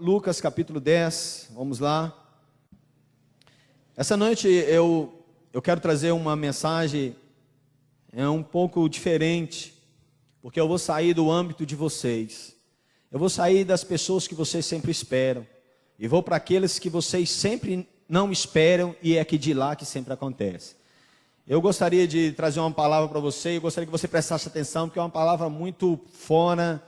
Lucas capítulo 10, vamos lá. Essa noite eu quero trazer uma mensagem um pouco diferente, porque eu vou sair do âmbito de vocês. Eu vou sair das pessoas que vocês sempre esperam, e vou para aqueles que vocês sempre não esperam, e é aqui de lá que sempre acontece. Eu gostaria de trazer uma palavra para você, eu gostaria que você prestasse atenção, porque é uma palavra muito fora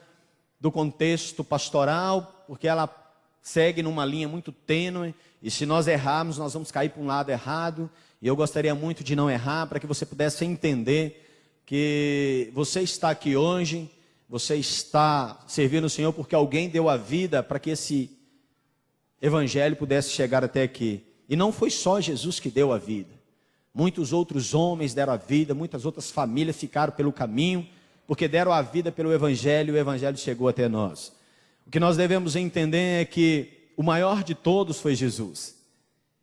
do contexto pastoral, porque ela segue numa linha muito tênue, e se nós errarmos, nós vamos cair para um lado errado, e eu gostaria muito de não errar, para que você pudesse entender que você está aqui hoje, você está servindo o Senhor, porque alguém deu a vida para que esse evangelho pudesse chegar até aqui. E não foi só Jesus que deu a vida, muitos outros homens deram a vida, muitas outras famílias ficaram pelo caminho, porque deram a vida pelo evangelho, e o evangelho chegou até nós. O que nós devemos entender é que o maior de todos foi Jesus.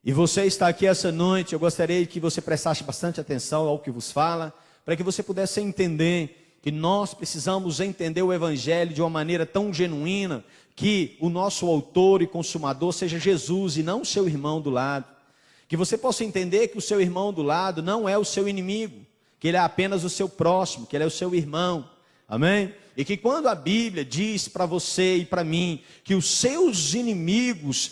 E você está aqui essa noite, eu gostaria que você prestasse bastante atenção ao que vos fala, para que você pudesse entender que nós precisamos entender o evangelho de uma maneira tão genuína, que o nosso autor e consumador seja Jesus e não o seu irmão do lado. Que você possa entender que o seu irmão do lado não é o seu inimigo, que ele é apenas o seu próximo, que ele é o seu irmão. Amém? E que quando a Bíblia diz para você e para mim que os seus inimigos,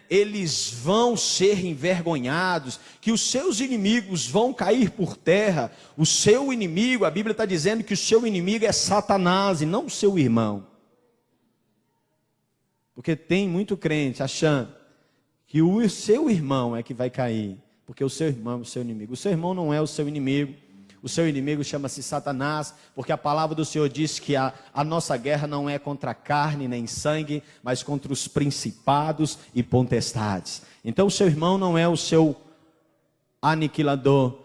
eles vão ser envergonhados, que os seus inimigos vão cair por terra, o seu inimigo, a Bíblia está dizendo que o seu inimigo é Satanás e não o seu irmão. Porque tem muito crente achando que o seu irmão é que vai cair, porque o seu irmão é o seu inimigo. O seu irmão não é o seu inimigo. O seu inimigo chama-se Satanás, porque a palavra do Senhor diz que a nossa guerra não é contra carne nem sangue, mas contra os principados e potestades. Então o seu irmão não é o seu aniquilador,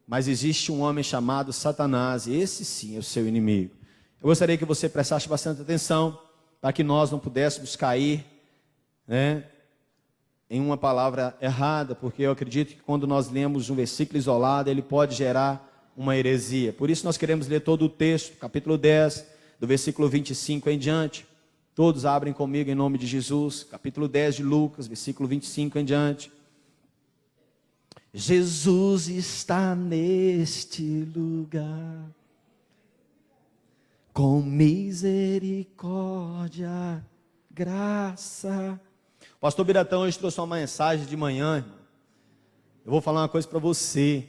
mas existe um homem chamado Satanás, e esse sim é o seu inimigo. Eu gostaria que você prestasse bastante atenção, para que nós não pudéssemos cair, em uma palavra errada, porque eu acredito que quando nós lemos um versículo isolado, ele pode gerar uma heresia. Por isso nós queremos ler todo o texto, capítulo 10, do versículo 25 em diante. Todos abrem comigo em nome de Jesus, capítulo 10 de Lucas, versículo 25 em diante. Jesus está neste lugar, com misericórdia, graça. O pastor Biratão hoje trouxe uma mensagem de manhã, irmão. Eu vou falar uma coisa para você.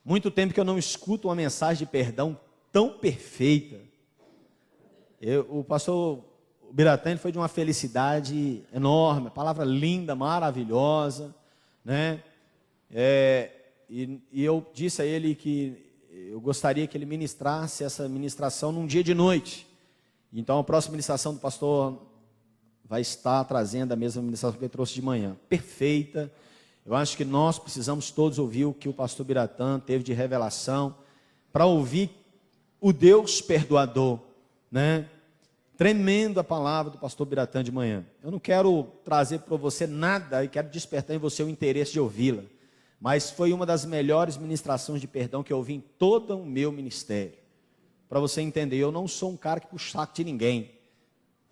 Muito tempo que eu não escuto uma mensagem de perdão tão perfeita. O pastor Biratã foi de uma felicidade enorme, palavra linda, maravilhosa, e eu disse a ele que eu gostaria que ele ministrasse essa ministração num dia de noite. Então a próxima ministração do pastor vai estar trazendo a mesma ministração que ele trouxe de manhã, perfeita. Eu acho que nós precisamos todos ouvir o que o pastor Biratã teve de revelação, para ouvir o Deus perdoador, Tremendo a palavra do pastor Biratã de manhã. Eu não quero trazer para você nada, e quero despertar em você o interesse de ouvi-la, mas foi uma das melhores ministrações de perdão que eu ouvi em todo o meu ministério. Para você entender, eu não sou um cara que puxa o saco de ninguém,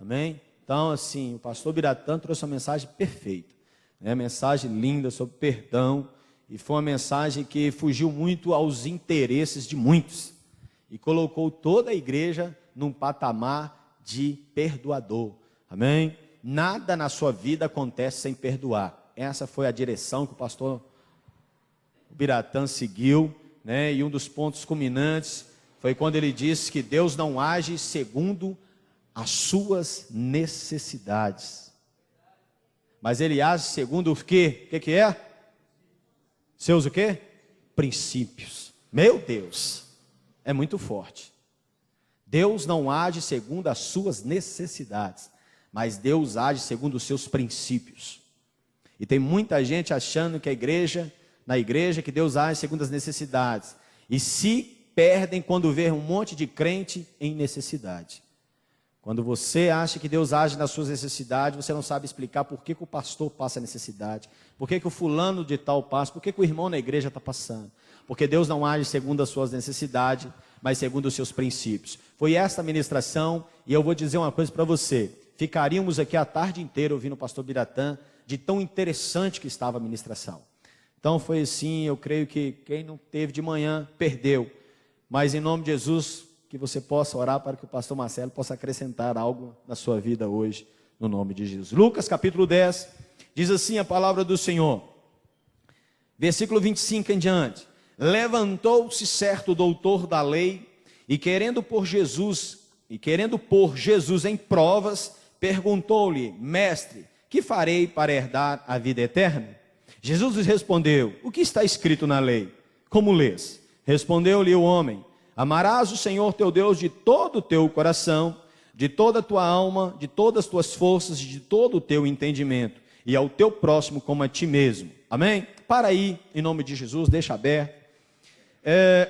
amém? Então assim, o pastor Biratã trouxe uma mensagem perfeita. Mensagem linda sobre perdão, e foi uma mensagem que fugiu muito aos interesses de muitos, e colocou toda a igreja num patamar de perdoador, amém? Nada na sua vida acontece sem perdoar. Essa foi a direção que o pastor Biratã seguiu, e um dos pontos culminantes foi quando ele disse que Deus não age segundo as suas necessidades, mas ele age segundo o quê? O que é? Seus o quê? Princípios. Meu Deus, é muito forte. Deus não age segundo as suas necessidades, mas Deus age segundo os seus princípios. E tem muita gente achando que na igreja, que Deus age segundo as necessidades, e se perdem quando vê um monte de crente em necessidade. Quando você acha que Deus age nas suas necessidades, você não sabe explicar por que o pastor passa necessidade, por que o fulano de tal passa, por que o irmão na igreja está passando. Porque Deus não age segundo as suas necessidades, mas segundo os seus princípios. Foi esta a ministração, e eu vou dizer uma coisa para você. ficaríamos aqui a tarde inteira ouvindo o pastor Biratã, de tão interessante que estava a ministração. Então foi assim, eu creio que quem não teve de manhã, perdeu. Mas em nome de Jesus, que você possa orar para que o pastor Marcelo possa acrescentar algo na sua vida hoje, no nome de Jesus. Lucas capítulo 10, diz assim a palavra do Senhor, versículo 25 em diante. Levantou-se certo doutor da lei, e querendo pôr Jesus em provas, perguntou-lhe: Mestre, que farei para herdar a vida eterna? Jesus lhes respondeu: O que está escrito na lei? Como lês? Respondeu-lhe o homem: Amarás o Senhor teu Deus de todo o teu coração, de toda a tua alma, de todas as tuas forças, de todo o teu entendimento, e ao teu próximo como a ti mesmo. Amém? Para aí, em nome de Jesus, deixa aberto.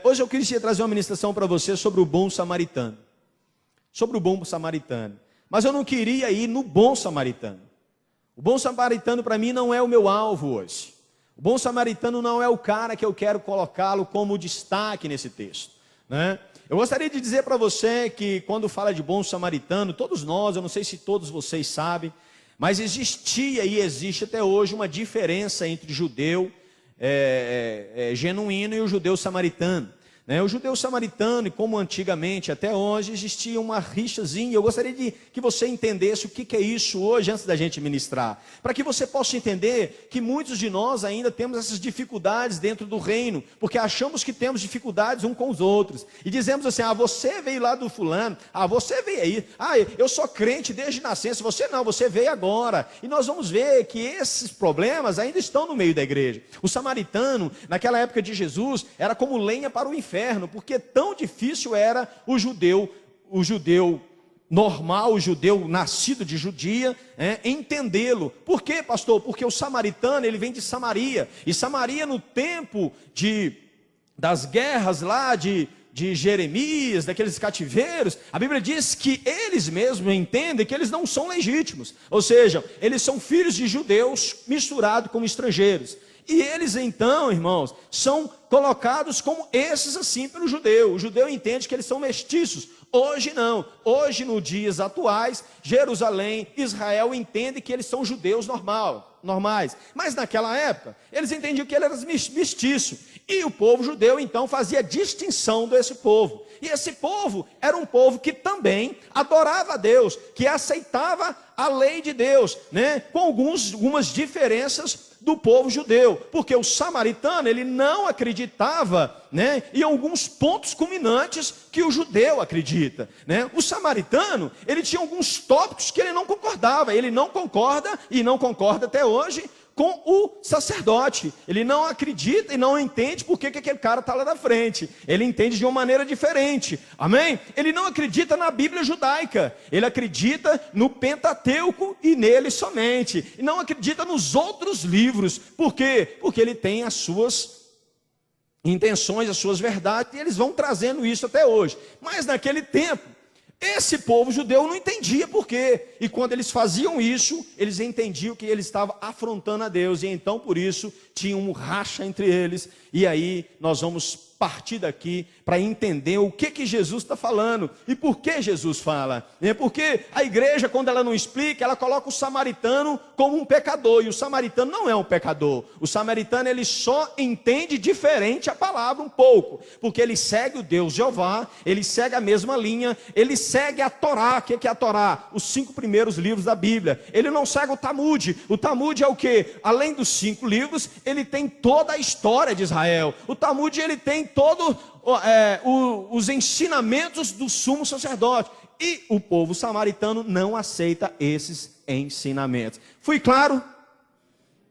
Hoje eu queria trazer uma ministração para você sobre o bom samaritano. Sobre o bom samaritano. Mas eu não queria ir no bom samaritano. O bom samaritano para mim não é o meu alvo hoje. O bom samaritano não é o cara que eu quero colocá-lo como destaque nesse texto, né? Eu gostaria de dizer para você que quando fala de bom samaritano, todos nós, eu não sei se todos vocês sabem, mas existia e existe até hoje uma diferença entre judeu genuíno e o judeu samaritano, né? O judeu samaritano, como antigamente até hoje, existia uma rixazinha. Eu gostaria que você entendesse o que é isso hoje, antes da gente ministrar, para que você possa entender que muitos de nós ainda temos essas dificuldades dentro do reino, porque achamos que temos dificuldades uns com os outros, e dizemos assim: você veio lá do fulano, você veio aí, eu sou crente desde nascença, você não, você veio agora. E nós vamos ver que esses problemas ainda estão no meio da igreja. O samaritano, naquela época de Jesus, era como lenha para o inferno, porque tão difícil era o judeu normal, o judeu nascido de judia, entendê-lo. Por quê, pastor? Porque o samaritano, ele vem de Samaria, e Samaria, no tempo das guerras lá de Jeremias, daqueles cativeiros, a Bíblia diz que eles mesmos entendem que eles não são legítimos, ou seja, eles são filhos de judeus misturados com estrangeiros. E eles então, irmãos, são colocados como esses assim pelo judeu. O judeu entende que eles são mestiços. Hoje não. Hoje, nos dias atuais, Jerusalém, Israel entende que eles são judeus normais. Mas naquela época, eles entendiam que ele era mestiço. E o povo judeu então fazia distinção desse povo. E esse povo era um povo que também adorava a Deus, que aceitava a lei de Deus, né? Com algumas diferenças do povo judeu, porque o samaritano, ele não acreditava, né, em alguns pontos culminantes que o judeu acredita, né? O samaritano, ele tinha alguns tópicos que ele não concordava. Ele não concorda, e não concorda até hoje, com o sacerdote. Ele não acredita e não entende porque que aquele cara está lá na frente. Ele entende de uma maneira diferente, amém? Ele não acredita na Bíblia judaica, ele acredita no Pentateuco e nele somente, e não acredita nos outros livros. Por quê? Porque ele tem as suas intenções, as suas verdades, e eles vão trazendo isso até hoje. Mas naquele tempo, esse povo judeu não entendia por quê, e quando eles faziam isso, eles entendiam que eles estavam afrontando a Deus, e então por isso tinha um racha entre eles. E aí nós vamos partir daqui para entender o que Jesus está falando, e por que Jesus fala. Porque a igreja, quando ela não explica, ela coloca o samaritano como um pecador, e o samaritano não é um pecador. O samaritano, ele só entende diferente a palavra um pouco, porque ele segue o Deus Jeová, ele segue a mesma linha, ele segue a Torá. O que é a Torá? Os 5 primeiros livros da Bíblia. Ele não segue o Talmud. O Talmud é o que? Além dos 5 livros, ele tem toda a história de Israel. O Talmud, ele tem todos os ensinamentos do sumo sacerdote, e o povo samaritano não aceita esses ensinamentos. Fui claro?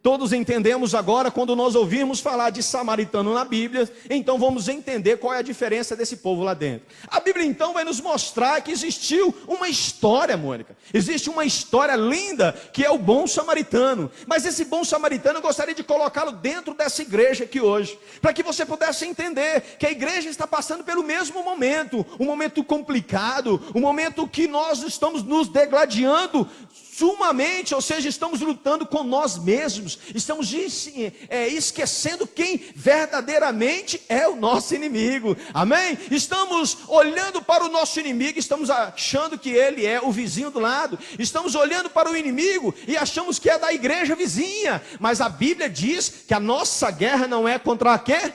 Todos entendemos agora, quando nós ouvimos falar de samaritano na Bíblia, então vamos entender qual é a diferença desse povo lá dentro. A Bíblia então vai nos mostrar que existiu uma história, Mônica. Existe uma história linda, que é o bom samaritano. Mas esse bom samaritano, eu gostaria de colocá-lo dentro dessa igreja aqui hoje, para que você pudesse entender que a igreja está passando pelo mesmo momento, um momento complicado, um momento que nós estamos nos degladiando sumamente, ou seja, estamos lutando com nós mesmos, estamos esquecendo quem verdadeiramente é o nosso inimigo, amém? Estamos olhando para o nosso inimigo, estamos achando que ele é o vizinho do lado, estamos olhando para o inimigo e achamos que é da igreja vizinha, mas a Bíblia diz que a nossa guerra não é contra a quê?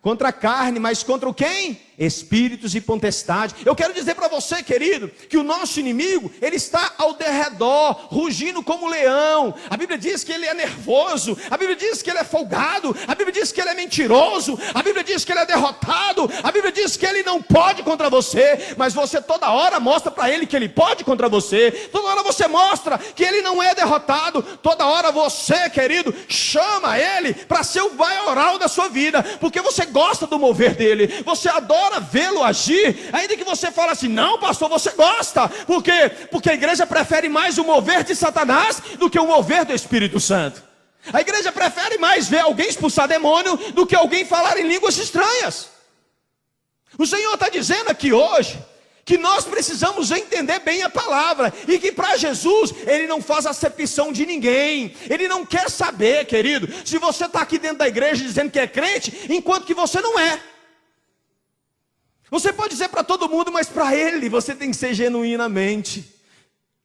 Contra a carne, mas contra o quem? Espíritos e potestades. Eu quero dizer para você, querido, que o nosso inimigo, ele está ao derredor, rugindo como leão. A Bíblia diz que ele é nervoso, a Bíblia diz que ele é folgado, a Bíblia diz que ele é mentiroso, a Bíblia diz que ele é derrotado, a Bíblia diz que ele não pode contra você, mas você toda hora mostra para ele que ele pode contra você, toda hora você mostra que ele não é derrotado, toda hora você, querido, chama ele para ser o maioral da sua vida, porque você gosta do mover dele, você adora vê-lo agir, ainda que você fale assim, não pastor, você gosta, por quê? Porque a igreja prefere mais o mover de Satanás do que o mover do Espírito Santo. A igreja prefere mais ver alguém expulsar demônio do que alguém falar em línguas estranhas. O Senhor está dizendo aqui hoje que nós precisamos entender bem a palavra, e que para Jesus, Ele não faz acepção de ninguém, Ele não quer saber, querido, se você está aqui dentro da igreja dizendo que é crente, enquanto que você não é. Você pode dizer para todo mundo, mas para Ele você tem que ser genuinamente,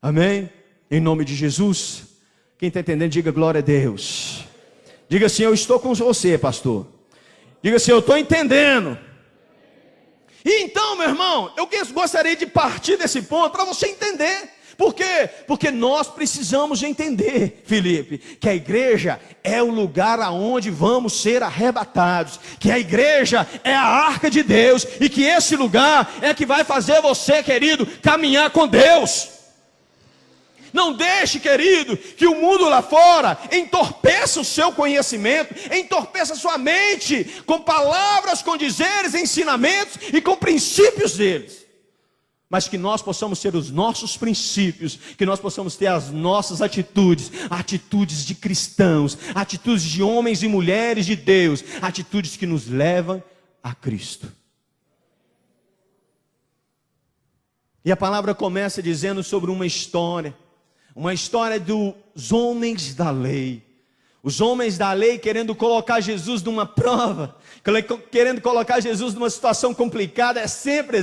amém? Em nome de Jesus. Quem está entendendo, diga glória a Deus. Diga assim, eu estou com você, pastor. Diga assim, eu estou entendendo. E então, meu irmão, eu gostaria de partir desse ponto para você entender. Por quê? Porque nós precisamos entender, Felipe, que a igreja é o lugar aonde vamos ser arrebatados, que a igreja é a arca de Deus, e que esse lugar é que vai fazer você, querido, caminhar com Deus. Não deixe, querido, que o mundo lá fora entorpeça o seu conhecimento, entorpeça a sua mente com palavras, com dizeres, ensinamentos e com princípios deles. Mas que nós possamos ter os nossos princípios, que nós possamos ter as nossas atitudes, atitudes de cristãos, atitudes de homens e mulheres de Deus, atitudes que nos levam a Cristo. E a palavra começa dizendo sobre uma história dos homens da lei. Os homens da lei querendo colocar Jesus numa prova, querendo colocar Jesus numa situação complicada. É sempre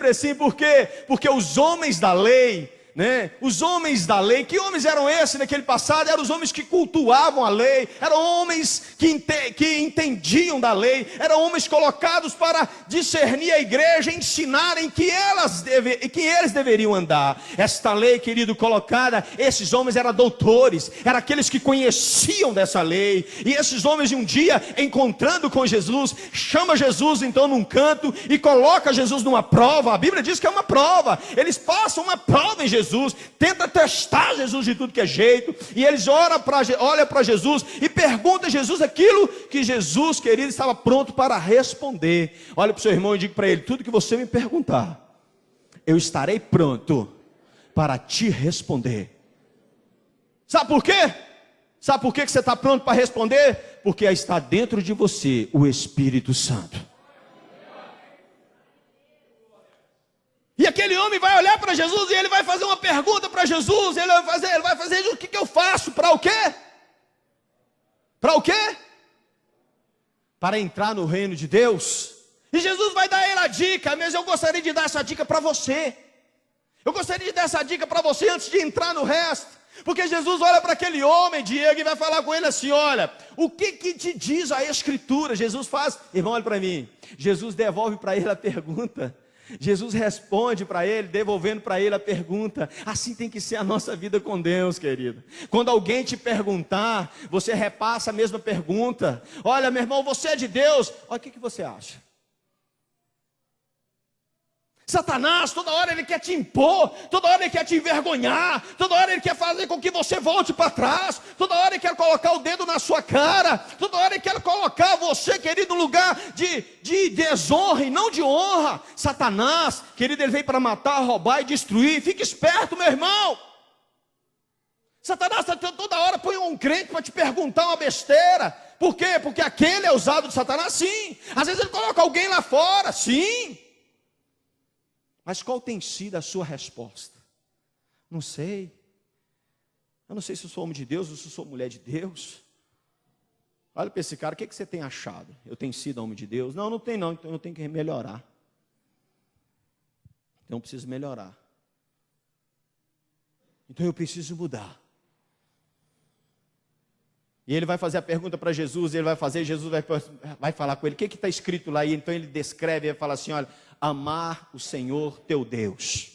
assim, por quê? Porque os homens da lei, né? Os homens da lei, que homens eram esses naquele passado? Eram os homens que cultuavam a lei, eram homens que entendiam da lei, eram homens colocados para discernir a igreja, ensinarem que eles deveriam andar. Esta lei, querido, colocada, esses homens eram doutores, eram aqueles que conheciam dessa lei, e esses homens um dia, encontrando com Jesus, chama Jesus então num canto, e coloca Jesus numa prova. A Bíblia diz que é uma prova, eles passam uma prova em Jesus, tenta testar Jesus de tudo que é jeito, e eles olham para Jesus e perguntam a Jesus aquilo que Jesus, querido, estava pronto para responder. Olha para o seu irmão e diga para ele, tudo que você me perguntar, eu estarei pronto para te responder. Sabe por quê? Sabe por que você está pronto para responder? Porque está dentro de você o Espírito Santo. E aquele homem vai olhar para Jesus e ele vai fazer uma pergunta para Jesus. Ele vai fazer o que eu faço? Para o quê? Para o quê? Para entrar no reino de Deus. E Jesus vai dar ele a dica, mas eu gostaria de dar essa dica para você. Eu gostaria de dar essa dica para você antes de entrar no resto. Porque Jesus olha para aquele homem, Diego, e vai falar com ele assim, olha, o que te diz a Escritura? Jesus faz, irmão, olha para mim. Jesus devolve para ele a pergunta. Jesus responde para ele, devolvendo para ele a pergunta. Assim tem que ser a nossa vida com Deus, querido. Quando alguém te perguntar, você repassa a mesma pergunta. Olha, meu irmão, você é de Deus? Olha, o que você acha? Satanás, toda hora ele quer te impor, toda hora ele quer te envergonhar, toda hora ele quer fazer com que você volte para trás, toda hora ele quer colocar o dedo na sua cara, toda hora ele quer colocar você, querido, no lugar de desonra e não de honra. Satanás, querido, ele veio para matar, roubar e destruir. Fique esperto, meu irmão. Satanás toda hora põe um crente para te perguntar uma besteira. Por quê? Porque aquele é usado de Satanás, sim. Às vezes ele coloca alguém lá fora, sim. Mas qual tem sido a sua resposta? Não sei. Eu não sei se eu sou homem de Deus ou se eu sou mulher de Deus. Olha para esse cara, o que você tem achado? Eu tenho sido homem de Deus? Não, não tem não, então eu tenho que melhorar. Então eu preciso melhorar. Então eu preciso mudar. E ele vai fazer a pergunta para Jesus, ele vai fazer, Jesus vai falar com ele, o que está escrito lá? E então ele descreve, ele fala assim, olha, amar o Senhor teu Deus.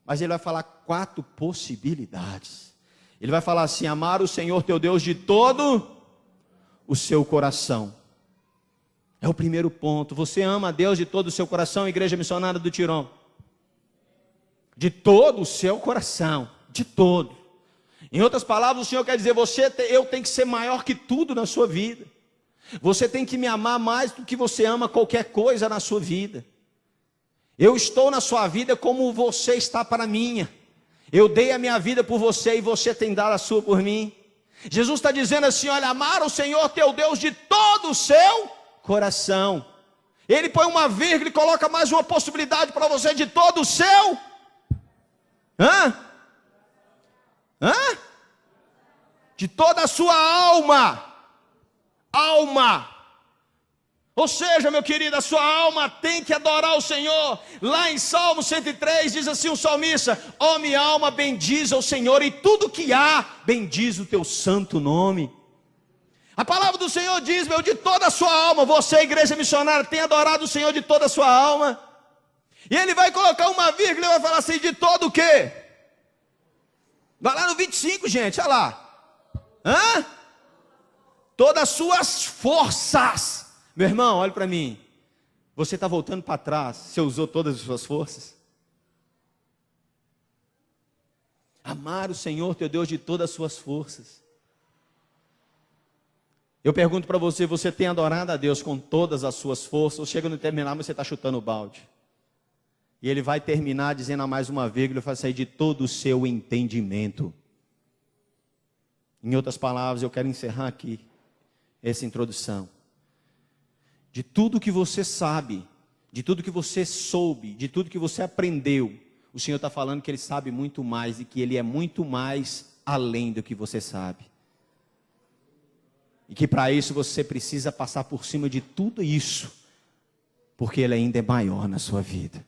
Mas ele vai falar 4 possibilidades. Ele vai falar assim, amar o Senhor teu Deus de todo o seu coração. É o primeiro ponto. Você ama a Deus de todo o seu coração, Igreja Missionária do Tirom? De todo o seu coração, de todo. Em outras palavras, o Senhor quer dizer, eu tenho que ser maior que tudo na sua vida. Você tem que me amar mais do que você ama qualquer coisa na sua vida. Eu estou na sua vida como você está para a minha. Eu dei a minha vida por você e você tem dado a sua por mim. Jesus está dizendo assim, olha, amar o Senhor teu Deus de todo o seu coração. Ele põe uma vírgula e coloca mais uma possibilidade para você, de todo o seu... De toda a sua alma. Ou seja, meu querido, a sua alma tem que adorar o Senhor. Lá em Salmo 103 diz assim o salmista, ó minha alma bendiz ao Senhor, e tudo que há, bendiz o teu santo nome. A palavra do Senhor diz, meu, de toda a sua alma. Você, Igreja Missionária, tem adorado o Senhor de toda a sua alma. E ele vai colocar uma vírgula e vai falar assim, de todo o quê? Vai lá no 25, gente, olha lá. Todas as suas forças. Meu irmão, olha para mim. Você está voltando para trás. Você usou todas as suas forças? Amar o Senhor teu Deus de todas as suas forças. Eu pergunto para você, você tem adorado a Deus com todas as suas forças? Ou chega no terminar, mas você está chutando o balde? E ele vai terminar dizendo a mais uma vírgula, vai sair de todo o seu entendimento. Em outras palavras, eu quero encerrar aqui essa introdução. De tudo que você sabe, de tudo que você soube, de tudo que você aprendeu, o Senhor está falando que Ele sabe muito mais e que Ele é muito mais além do que você sabe. E que para isso você precisa passar por cima de tudo isso, porque Ele ainda é maior na sua vida.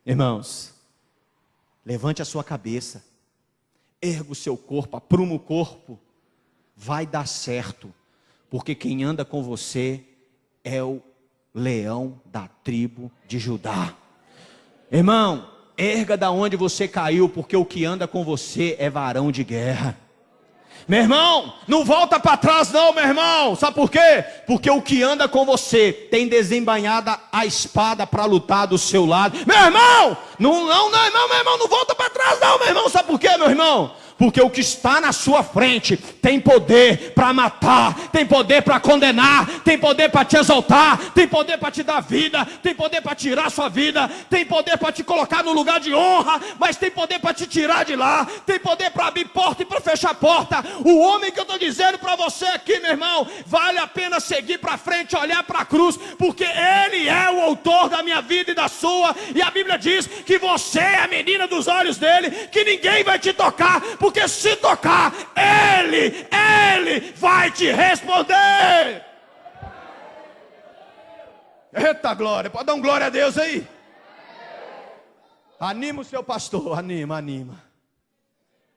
Irmãos, levante a sua cabeça, erga o seu corpo, apruma o corpo, vai dar certo, porque quem anda com você é o leão da tribo de Judá. Irmão, erga da onde você caiu, porque o que anda com você é varão de guerra. Meu irmão, não volta para trás não, meu irmão. Sabe por quê? Porque o que anda com você tem desembainhada a espada para lutar do seu lado. Meu irmão, meu irmão, não volta para trás não, meu irmão. Sabe por quê, meu irmão? Porque o que está na sua frente tem poder para matar, tem poder para condenar, tem poder para te exaltar, tem poder para te dar vida, tem poder para tirar a sua vida, tem poder para te colocar no lugar de honra, mas tem poder para te tirar de lá, tem poder para abrir porta e para fechar porta. O homem que eu estou dizendo para você aqui, meu irmão, vale a pena seguir para frente, olhar para a cruz, porque Ele é o autor da minha vida e da sua, e a Bíblia diz que você é a menina dos olhos dele, que ninguém vai te tocar, porque se tocar, Ele vai te responder. Eita glória, pode dar um glória a Deus aí. Anima o seu pastor, anima.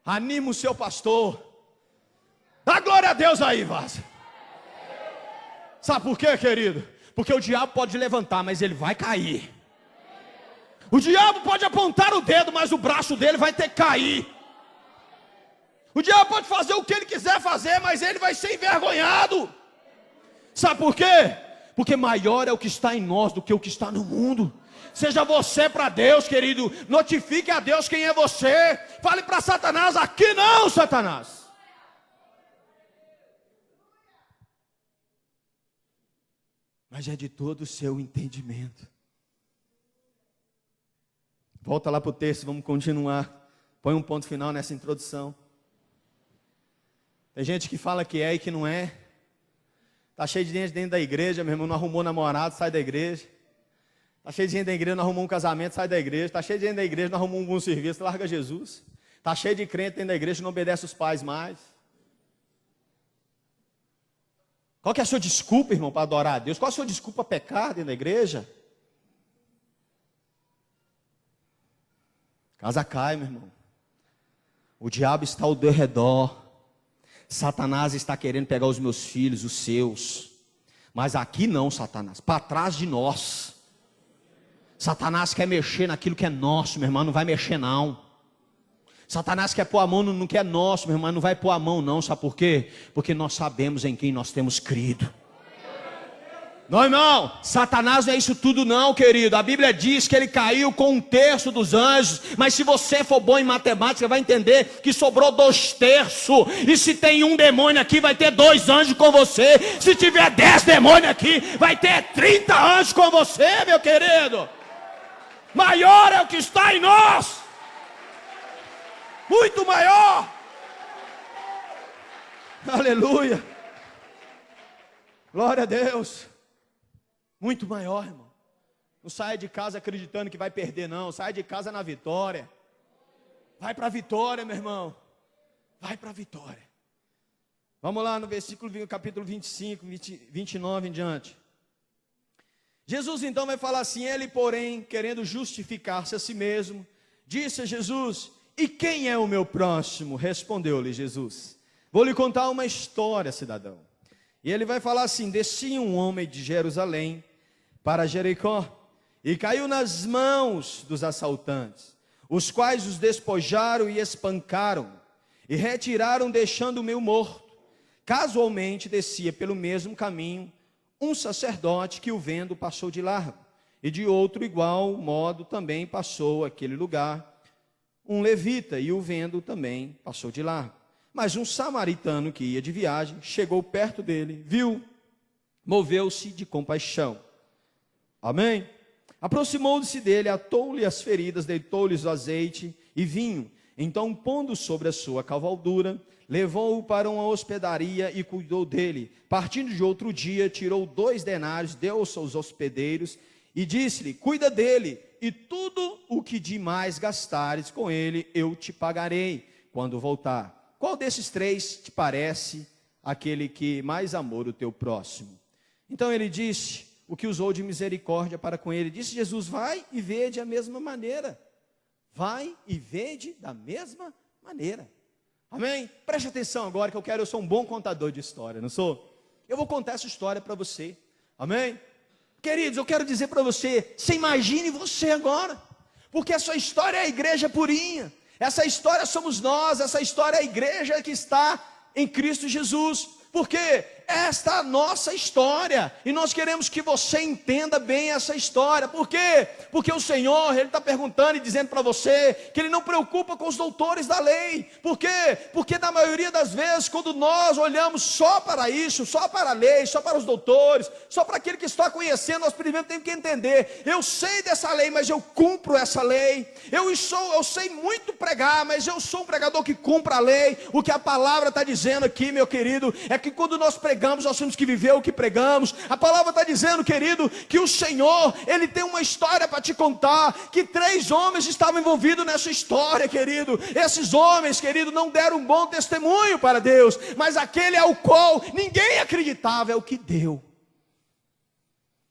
Anima o seu pastor. Dá glória a Deus aí, vaza. Sabe por quê, querido? Porque o diabo pode levantar, mas ele vai cair. O diabo pode apontar o dedo, mas o braço dele vai ter que cair. O diabo pode fazer o que ele quiser fazer, mas ele vai ser envergonhado. Sabe por quê? Porque maior é o que está em nós do que o que está no mundo. Seja você para Deus, querido. Notifique a Deus quem é você. Fale para Satanás, aqui não, Satanás. Mas é de todo o seu entendimento. Volta lá para o texto, vamos continuar. Põe um ponto final nessa introdução. Tem gente que fala que é e que não é. Está cheio de gente dentro da igreja, meu irmão, não arrumou namorado, sai da igreja. Está cheio de gente da igreja, não arrumou um casamento, sai da igreja. Está cheio de gente da igreja, não arrumou um bom serviço, larga Jesus. Está cheio de crente dentro da igreja, não obedece os pais mais. Qual que é a sua desculpa, irmão, para adorar a Deus? Qual é a sua desculpa para pecar dentro da igreja? Casa cai, meu irmão. O diabo está ao redor. Satanás está querendo pegar os meus filhos, os seus. Mas aqui não, Satanás, para trás de nós. Satanás quer mexer naquilo que é nosso, meu irmão, não vai mexer não. Satanás quer pôr a mão no que é nosso, meu irmão, não vai pôr a mão não, sabe por quê? Porque nós sabemos em quem nós temos crido. Não, irmão, Satanás não é isso tudo não, querido. A Bíblia diz que ele caiu com 1/3 dos anjos. Mas se você for bom em matemática, vai entender que sobrou 2/3. E se tem um demônio aqui, vai ter 2 anjos com você. Se tiver 10 demônios aqui, vai ter 30 anjos com você, meu querido. Maior é o que está em nós. Muito maior. Aleluia. Glória a Deus. Muito maior, irmão. Não saia de casa acreditando que vai perder, não. Saia de casa na vitória. Vai para a vitória, meu irmão. Vai para a vitória. Vamos lá no versículo, capítulo 25, 29 em diante. Jesus então vai falar assim: ele, porém, querendo justificar-se a si mesmo, disse a Jesus: e quem é o meu próximo? Respondeu-lhe Jesus: vou lhe contar uma história, cidadão. E ele vai falar assim: descia um homem de Jerusalém para Jericó, e caiu nas mãos dos assaltantes, os quais os despojaram e espancaram, e retiraram, deixando o meu morto. Casualmente descia pelo mesmo caminho um sacerdote que, o vendo, passou de largo, e de outro igual modo também passou aquele lugar um levita, e o vendo também passou de largo. Mas um samaritano que ia de viagem chegou perto dele, viu, moveu-se de compaixão. Amém? Aproximou-se dele, atou-lhe as feridas, deitou-lhes o azeite e vinho. Então, pondo sobre a sua cavalgadura, levou-o para uma hospedaria e cuidou dele. Partindo de outro dia, tirou 2 denários, deu aos seus hospedeiros e disse-lhe: cuida dele, e tudo o que demais gastares com ele, eu te pagarei quando voltar. Qual desses 3 te parece aquele que mais amou o teu próximo? Então ele disse o que usou de misericórdia para com ele. Disse Jesus: vai e vede a mesma maneira. Vai e vede da mesma maneira. Amém? Preste atenção agora que eu sou um bom contador de história, não sou? Eu vou contar essa história para você. Amém? Queridos, eu quero dizer para você, você imagine você agora, porque essa história é a igreja purinha. Essa história somos nós, essa história é a igreja que está em Cristo Jesus. Porque esta é a nossa história, e nós queremos que você entenda bem essa história. Por quê? Porque o Senhor, Ele está perguntando e dizendo para você, que Ele não preocupa com os doutores da lei. Por quê? Porque na maioria das vezes, quando nós olhamos só para isso, só para a lei, só para os doutores, só para aquele que está conhecendo, nós primeiro temos que entender, eu sei dessa lei, mas eu cumpro essa lei. Eu sei muito pregar, mas eu sou um pregador que cumpre a lei. O que a palavra está dizendo aqui, meu querido, é que quando nós pregamos, nós temos que viver o que pregamos. A palavra está dizendo, querido, que o Senhor, Ele tem uma história para te contar, que 3 homens estavam envolvidos nessa história, querido. Esses homens, querido, não deram um bom testemunho para Deus, mas aquele ao qual ninguém acreditava é o que deu.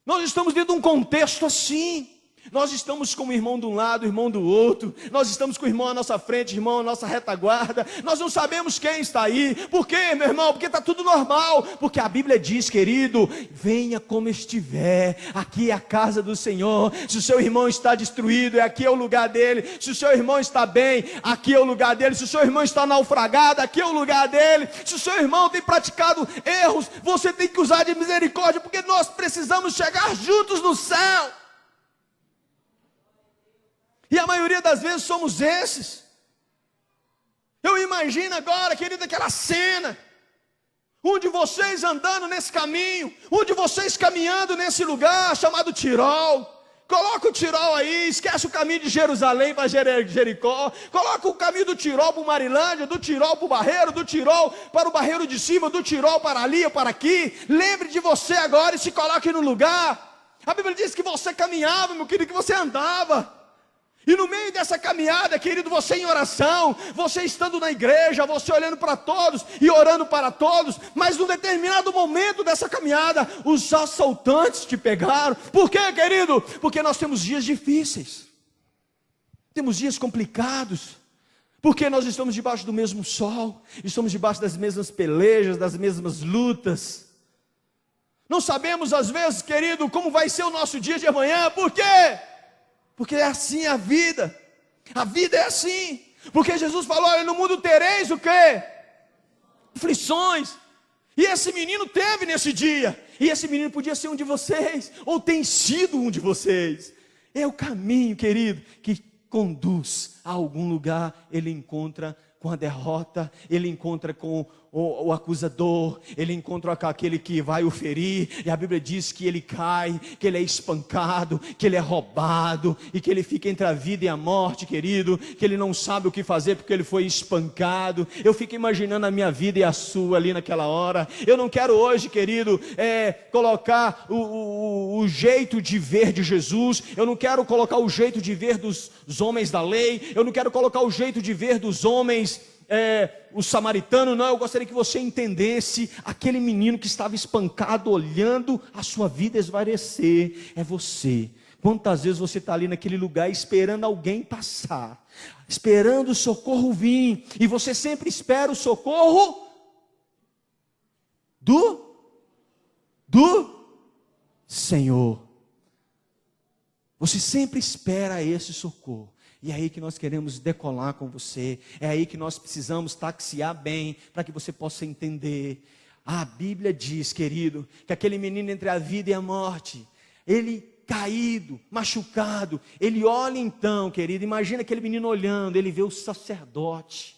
Nós estamos dentro de um contexto assim. Nós estamos com o irmão de um lado, o irmão do outro. Nós estamos com o irmão à nossa frente, irmão à nossa retaguarda. Nós não sabemos quem está aí. Por quê, meu irmão? Porque está tudo normal. Porque a Bíblia diz, querido, venha como estiver. Aqui é a casa do Senhor. Se o seu irmão está destruído, aqui é o lugar dele. Se o seu irmão está bem, aqui é o lugar dele. Se o seu irmão está naufragado, aqui é o lugar dele. Se o seu irmão tem praticado erros, você tem que usar de misericórdia, porque nós precisamos chegar juntos no céu. E a maioria das vezes somos esses. Eu imagino agora, querido, aquela cena, um de vocês andando nesse caminho, um de vocês caminhando nesse lugar chamado Tirol. Coloca o Tirol aí, esquece o caminho de Jerusalém para Jericó. Coloca o caminho do Tirol para o Marilândia, do Tirol para o Barreiro, do Tirol para o Barreiro de cima, do Tirol para ali ou para aqui. Lembre de você agora e se coloque no lugar. A Bíblia diz que você caminhava, meu querido, que você andava. E no meio dessa caminhada, querido, você em oração, você estando na igreja, você olhando para todos e orando para todos, mas num determinado momento dessa caminhada, os assaltantes te pegaram. Por quê, querido? Porque nós temos dias difíceis, temos dias complicados, porque nós estamos debaixo do mesmo sol, estamos debaixo das mesmas pelejas, das mesmas lutas. Não sabemos às vezes, querido, como vai ser o nosso dia de amanhã. Por quê? Porque é assim a vida é assim, porque Jesus falou, olha, no mundo tereis o quê? Aflições, e esse menino teve nesse dia, e esse menino podia ser um de vocês, ou tem sido um de vocês. É o caminho, querido, que conduz a algum lugar. Ele encontra com a derrota, ele encontra com o acusador, ele encontra com aquele que vai o ferir, e a Bíblia diz que ele cai, que ele é espancado, que ele é roubado, e que ele fica entre a vida e a morte, querido, que ele não sabe o que fazer porque ele foi espancado. Eu fico imaginando a minha vida e a sua ali naquela hora. Eu não quero hoje, querido, colocar o jeito de ver de Jesus, eu não quero colocar o jeito de ver dos homens da lei, eu não quero colocar o jeito de ver dos homens, o samaritano, não. Eu gostaria que você entendesse aquele menino que estava espancado, olhando a sua vida esvaecer. É você. Quantas vezes você está ali naquele lugar esperando alguém passar, esperando o socorro vir, e você sempre espera o socorro do Senhor. Você sempre espera esse socorro. E é aí que nós queremos decolar com você. É aí que nós precisamos taxiar bem, para que você possa entender. A Bíblia diz, querido, que aquele menino entre a vida e a morte, ele caído, machucado, ele olha então, querido, imagina aquele menino olhando, ele vê o sacerdote.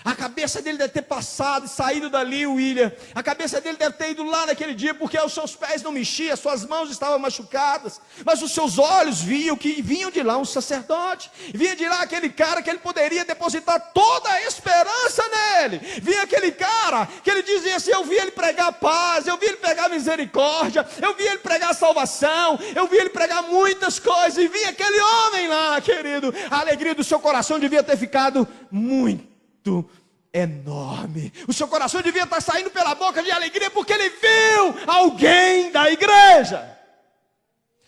A cabeça dele deve ter passado e saído dali, William. A cabeça dele deve ter ido lá naquele dia, porque os seus pés não mexiam, as suas mãos estavam machucadas, mas os seus olhos viam que vinham de lá um sacerdote, vinha de lá aquele cara que ele poderia depositar toda a esperança nele. Vinha aquele cara que ele dizia assim: eu vi ele pregar paz, eu vi ele pregar misericórdia, eu vi ele pregar salvação, eu vi ele pregar muitas coisas. E vinha aquele homem lá, querido, a alegria do seu coração devia ter ficado muito enorme. O seu coração devia estar saindo pela boca de alegria, porque ele viu alguém da igreja.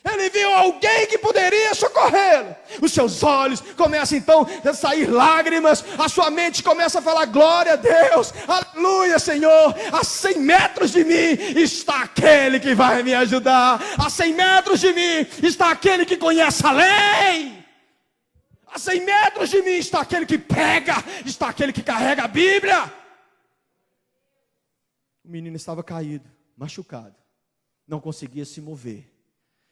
Ele viu alguém que poderia socorrê-lo. Os seus olhos começam então a sair lágrimas, a sua mente começa a falar: glória a Deus, aleluia, Senhor. A 100 metros de mim está aquele que vai me ajudar. A 100 metros de mim está aquele que conhece a lei. A 100 metros de mim está aquele que prega, está aquele que carrega a Bíblia. O menino estava caído, machucado, não conseguia se mover.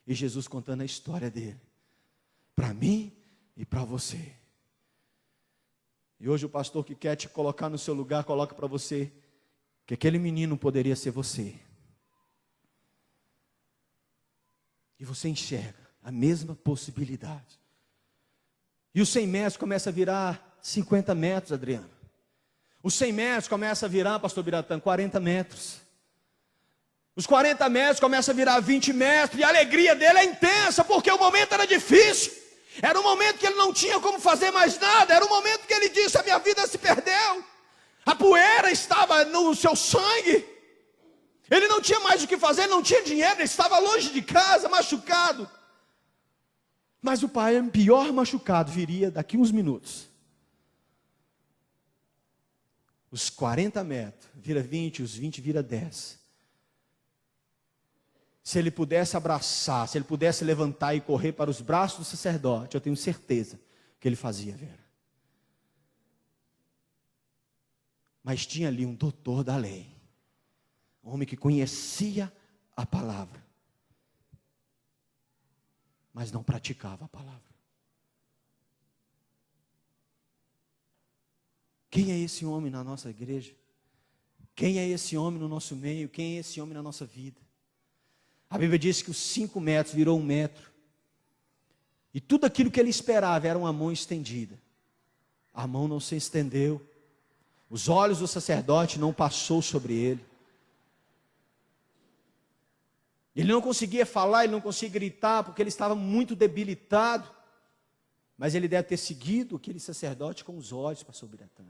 E Jesus contando a história dele, para mim e para você. E hoje o pastor que quer te colocar no seu lugar, coloca para você, que aquele menino poderia ser você. E você enxerga a mesma possibilidade. E os 100 metros começa a virar 50 metros, Adriano. Os 100 metros começa a virar, pastor Biratã, 40 metros. Os 40 metros começa a virar 20 metros. E a alegria dele é intensa, porque o momento era difícil. Era um momento que ele não tinha como fazer mais nada. Era um momento que ele disse: a minha vida se perdeu. A poeira estava no seu sangue. Ele não tinha mais o que fazer, ele não tinha dinheiro, ele estava longe de casa, machucado. Mas o pai, pior machucado, viria daqui uns minutos. Os 40 metros vira 20, os 20 vira 10. Se ele pudesse abraçar, se ele pudesse levantar e correr para os braços do sacerdote, eu tenho certeza que ele fazia, Vera. Mas tinha ali um doutor da lei, um homem que conhecia a palavra, mas não praticava a palavra. Quem é esse homem na nossa igreja? Quem é esse homem no nosso meio? Quem é esse homem na nossa vida? A Bíblia diz que os 5 metros virou 1 metro. E tudo aquilo que ele esperava era uma mão estendida. A mão não se estendeu. Os olhos do sacerdote não passou sobre ele. Ele não conseguia falar, ele não conseguia gritar, porque ele estava muito debilitado. Mas ele deve ter seguido aquele sacerdote com os olhos, pastor Biratã.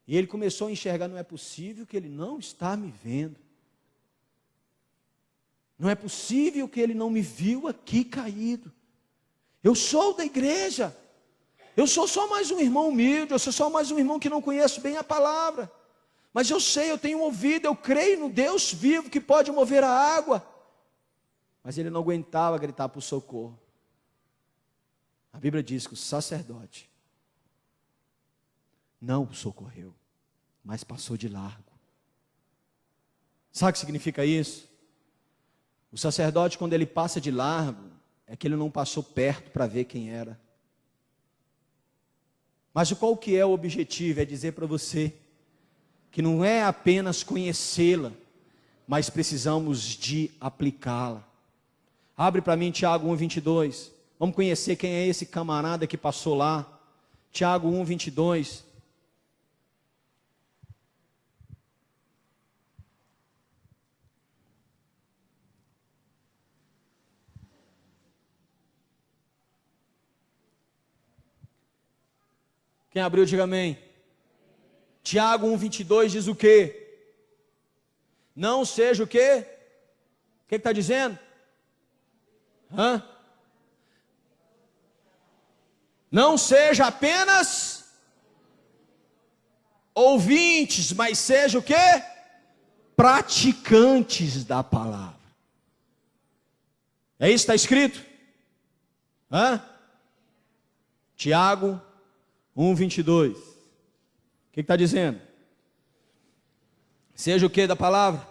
E ele começou a enxergar, não é possível que ele não está me vendo. Não é possível que ele não me viu aqui caído. Eu sou da igreja. Eu sou só mais um irmão humilde, eu sou só mais um irmão que não conhece bem a palavra. Mas eu sei, eu tenho ouvido, eu creio no Deus vivo que pode mover a água. Mas ele não aguentava gritar por socorro. A Bíblia diz que o sacerdote não o socorreu, mas passou de largo. Sabe o que significa isso? O sacerdote, quando ele passa de largo, é que ele não passou perto para ver quem era. Mas qual que é o objetivo? É dizer para você que não é apenas conhecê-la, mas precisamos de aplicá-la. Abre para mim Tiago 1:22. Vamos conhecer quem é esse camarada que passou lá. Tiago 1:22. Quem abriu, diga amém. Tiago 1:22 diz o quê? Não seja o quê? O que está dizendo? Não seja apenas ouvintes, mas seja o quê? Praticantes da palavra. É isso que está escrito? Tiago 1:22. O que está dizendo? Seja o que da palavra?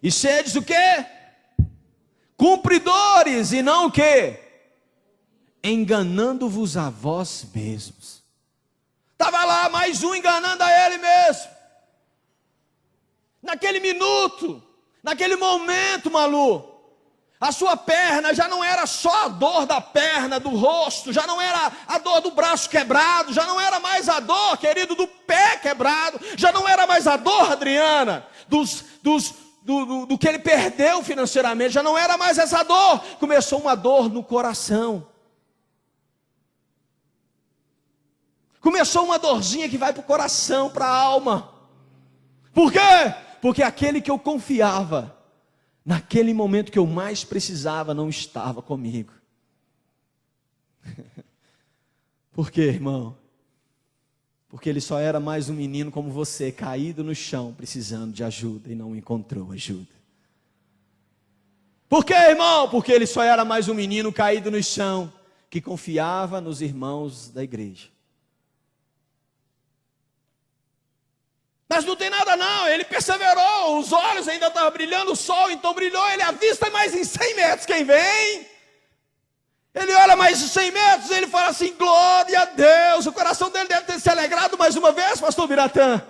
E sedes o que? Cumpridores e não o que? Enganando-vos a vós mesmos. Estava lá mais um enganando a ele mesmo. Naquele minuto, naquele momento, Malu, a sua perna já não era só a dor da perna, do rosto, já não era a dor do braço quebrado, já não era mais a dor, querido, do pé quebrado, já não era mais a dor, Adriana, do que ele perdeu financeiramente, já não era mais essa dor, começou uma dor no coração. Começou uma dorzinha que vai para o coração, para a alma. Por quê? Porque aquele que eu confiava, naquele momento que eu mais precisava, não estava comigo. Por quê, irmão? Porque ele só era mais um menino como você, caído no chão, precisando de ajuda e não encontrou ajuda. Por quê, irmão? Porque ele só era mais um menino caído no chão, que confiava nos irmãos da igreja. Mas não tem nada não, ele perseverou, os olhos ainda estavam brilhando, o sol então brilhou, ele avista mais em 100 metros quem vem. Ele olha mais de 100 metros, ele fala assim, glória a Deus. O coração dele deve ter se alegrado mais uma vez, pastor Biratã,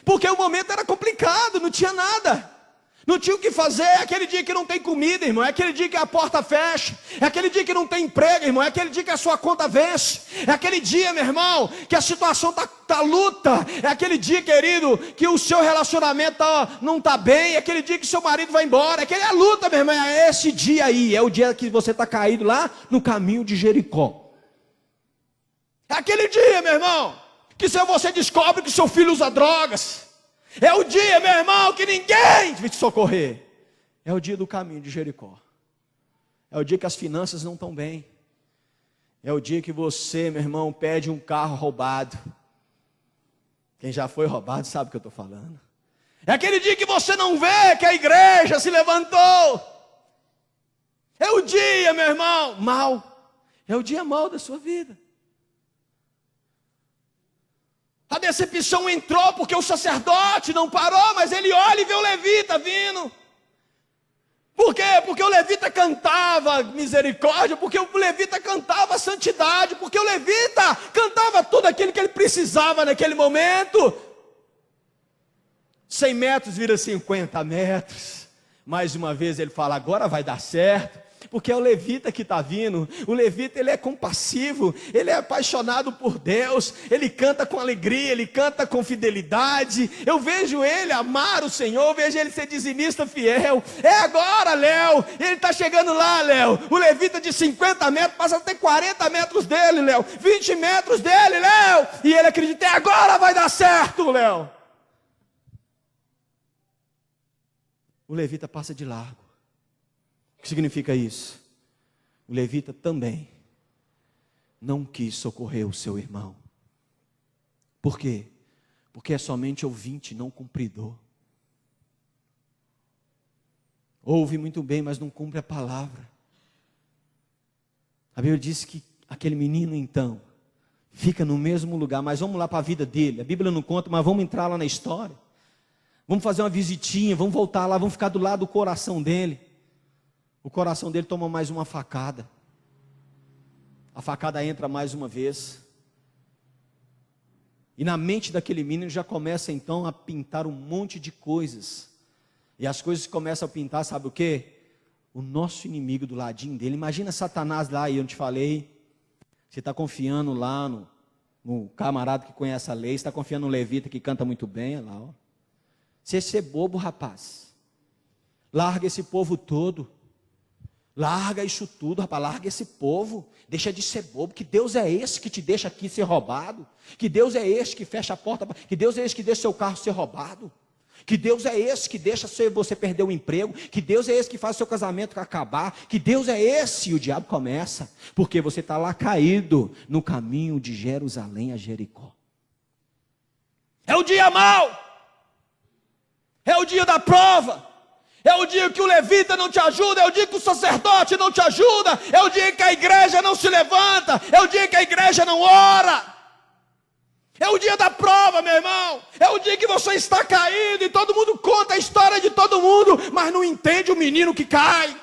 porque o momento era complicado, não tinha nada, não tinha o que fazer. É aquele dia que não tem comida, irmão, é aquele dia que a porta fecha, é aquele dia que não tem emprego, irmão, é aquele dia que a sua conta vence, é aquele dia, meu irmão, que a situação tá luta, é aquele dia, querido, que o seu relacionamento não está bem, é aquele dia que seu marido vai embora, é a luta, meu irmão, é esse dia aí, é o dia que você está caído lá no caminho de Jericó. É aquele dia, meu irmão, que você descobre que seu filho usa drogas. É o dia, meu irmão, que ninguém vai te socorrer. É o dia do caminho de Jericó. É o dia que as finanças não estão bem. É o dia que você, meu irmão, perde um carro roubado. Quem já foi roubado sabe o que eu estou falando. É aquele dia que você não vê que a igreja se levantou. É o dia, meu irmão, mau. É o dia mau da sua vida. A decepção entrou porque o sacerdote não parou, mas ele olha e vê o levita vindo. Por quê? Porque o levita cantava misericórdia, porque o levita cantava santidade, porque o levita cantava tudo aquilo que ele precisava naquele momento. 100 metros vira 50 metros. Mais uma vez ele fala, agora vai dar certo. Porque é o levita que está vindo. O levita, ele é compassivo, ele é apaixonado por Deus, ele canta com alegria, ele canta com fidelidade. Eu vejo ele amar o Senhor, eu vejo ele ser dizimista fiel. É agora, Léo, ele está chegando lá, Léo. O levita de 50 metros passa a ter 40 metros dele, Léo, 20 metros dele, Léo, e ele acredita, agora vai dar certo, Léo. O levita passa de largo. O que significa isso? O levita também não quis socorrer o seu irmão. Por quê? Porque é somente ouvinte, não cumpridor. Ouve muito bem, mas não cumpre a palavra. A Bíblia diz que aquele menino então fica no mesmo lugar, mas vamos lá para a vida dele. A Bíblia não conta, mas vamos entrar lá na história. Vamos fazer uma visitinha, vamos voltar lá, vamos ficar do lado do coração dele. O coração dele toma mais uma facada. A facada entra mais uma vez. E na mente daquele menino já começa então a pintar um monte de coisas. E as coisas que começam a pintar, sabe o quê? O nosso inimigo do ladinho dele. Imagina Satanás lá, e eu te falei. Você está confiando lá no camarada que conhece a lei. Você está confiando no levita que canta muito bem. Olha lá, ó. Você é bobo, rapaz. Larga esse povo todo. Larga isso tudo, rapaz, larga esse povo, deixa de ser bobo, que Deus é esse que te deixa aqui ser roubado, que Deus é esse que fecha a porta, que Deus é esse que deixa seu carro ser roubado, que Deus é esse que deixa você perder o emprego, que Deus é esse que faz seu casamento acabar, que Deus é esse, e o diabo começa, porque você está lá caído no caminho de Jerusalém a Jericó. É o dia mau, é o dia da prova. É o dia que o levita não te ajuda, é o dia que o sacerdote não te ajuda, é o dia que a igreja não se levanta, é o dia que a igreja não ora. É o dia da prova, meu irmão. É o dia que você está caído e todo mundo conta a história de todo mundo, mas não entende o menino que cai.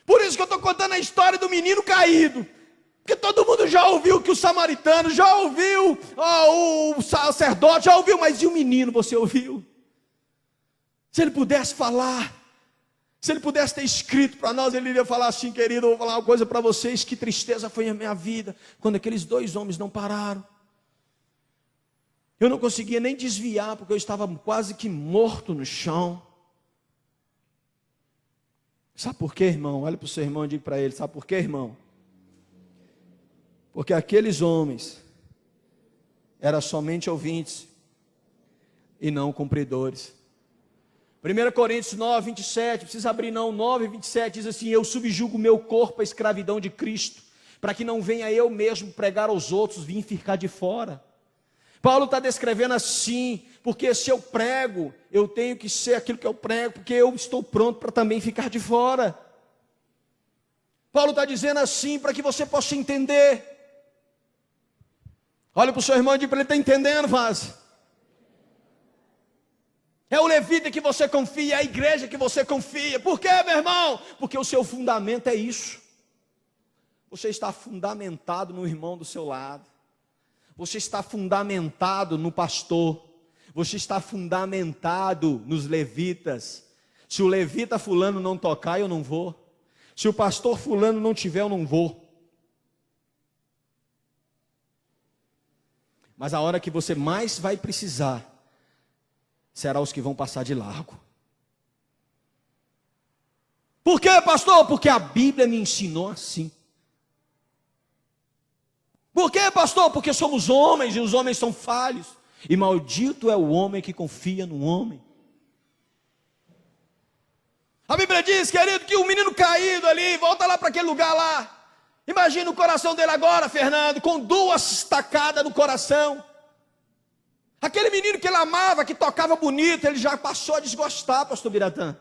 Por isso que eu estou contando a história do menino caído. Porque todo mundo já ouviu que o samaritano, já ouviu o sacerdote, já ouviu, mas e o menino você ouviu? Se ele pudesse falar, se ele pudesse ter escrito para nós, ele iria falar assim: querido, eu vou falar uma coisa para vocês, que tristeza foi a minha vida, quando aqueles dois homens não pararam. Eu não conseguia nem desviar, porque eu estava quase que morto no chão. Sabe por quê, irmão? Olha para o seu irmão e diga para ele: sabe por quê, irmão? Porque aqueles homens eram somente ouvintes e não cumpridores. 1 Coríntios 9, 27, precisa abrir não, 9, 27, diz assim: eu subjugo o meu corpo à escravidão de Cristo, para que não venha eu mesmo pregar aos outros, vim ficar de fora. Paulo está descrevendo assim, porque se eu prego, eu tenho que ser aquilo que eu prego, porque eu estou pronto para também ficar de fora. Paulo está dizendo assim, para que você possa entender. Olha para o seu irmão e diz para ele: está entendendo, Vaz? É o levita que você confia, é a igreja que você confia. Por quê, meu irmão? Porque o seu fundamento é isso. Você está fundamentado no irmão do seu lado. Você está fundamentado no pastor. Você está fundamentado nos levitas. Se o levita fulano não tocar, eu não vou. Se o pastor fulano não tiver, eu não vou. Mas a hora que você mais vai precisar, será os que vão passar de largo. Por quê, pastor? Porque a Bíblia me ensinou assim. Por quê, pastor? Porque somos homens e os homens são falhos. E maldito é o homem que confia no homem. A Bíblia diz, querido, que o menino caído ali, volta lá para aquele lugar lá. Imagina o coração dele agora, Fernando, com 2 estacadas no coração. Aquele menino que ele amava, que tocava bonito, ele já passou a desgostar, pastor Biratã.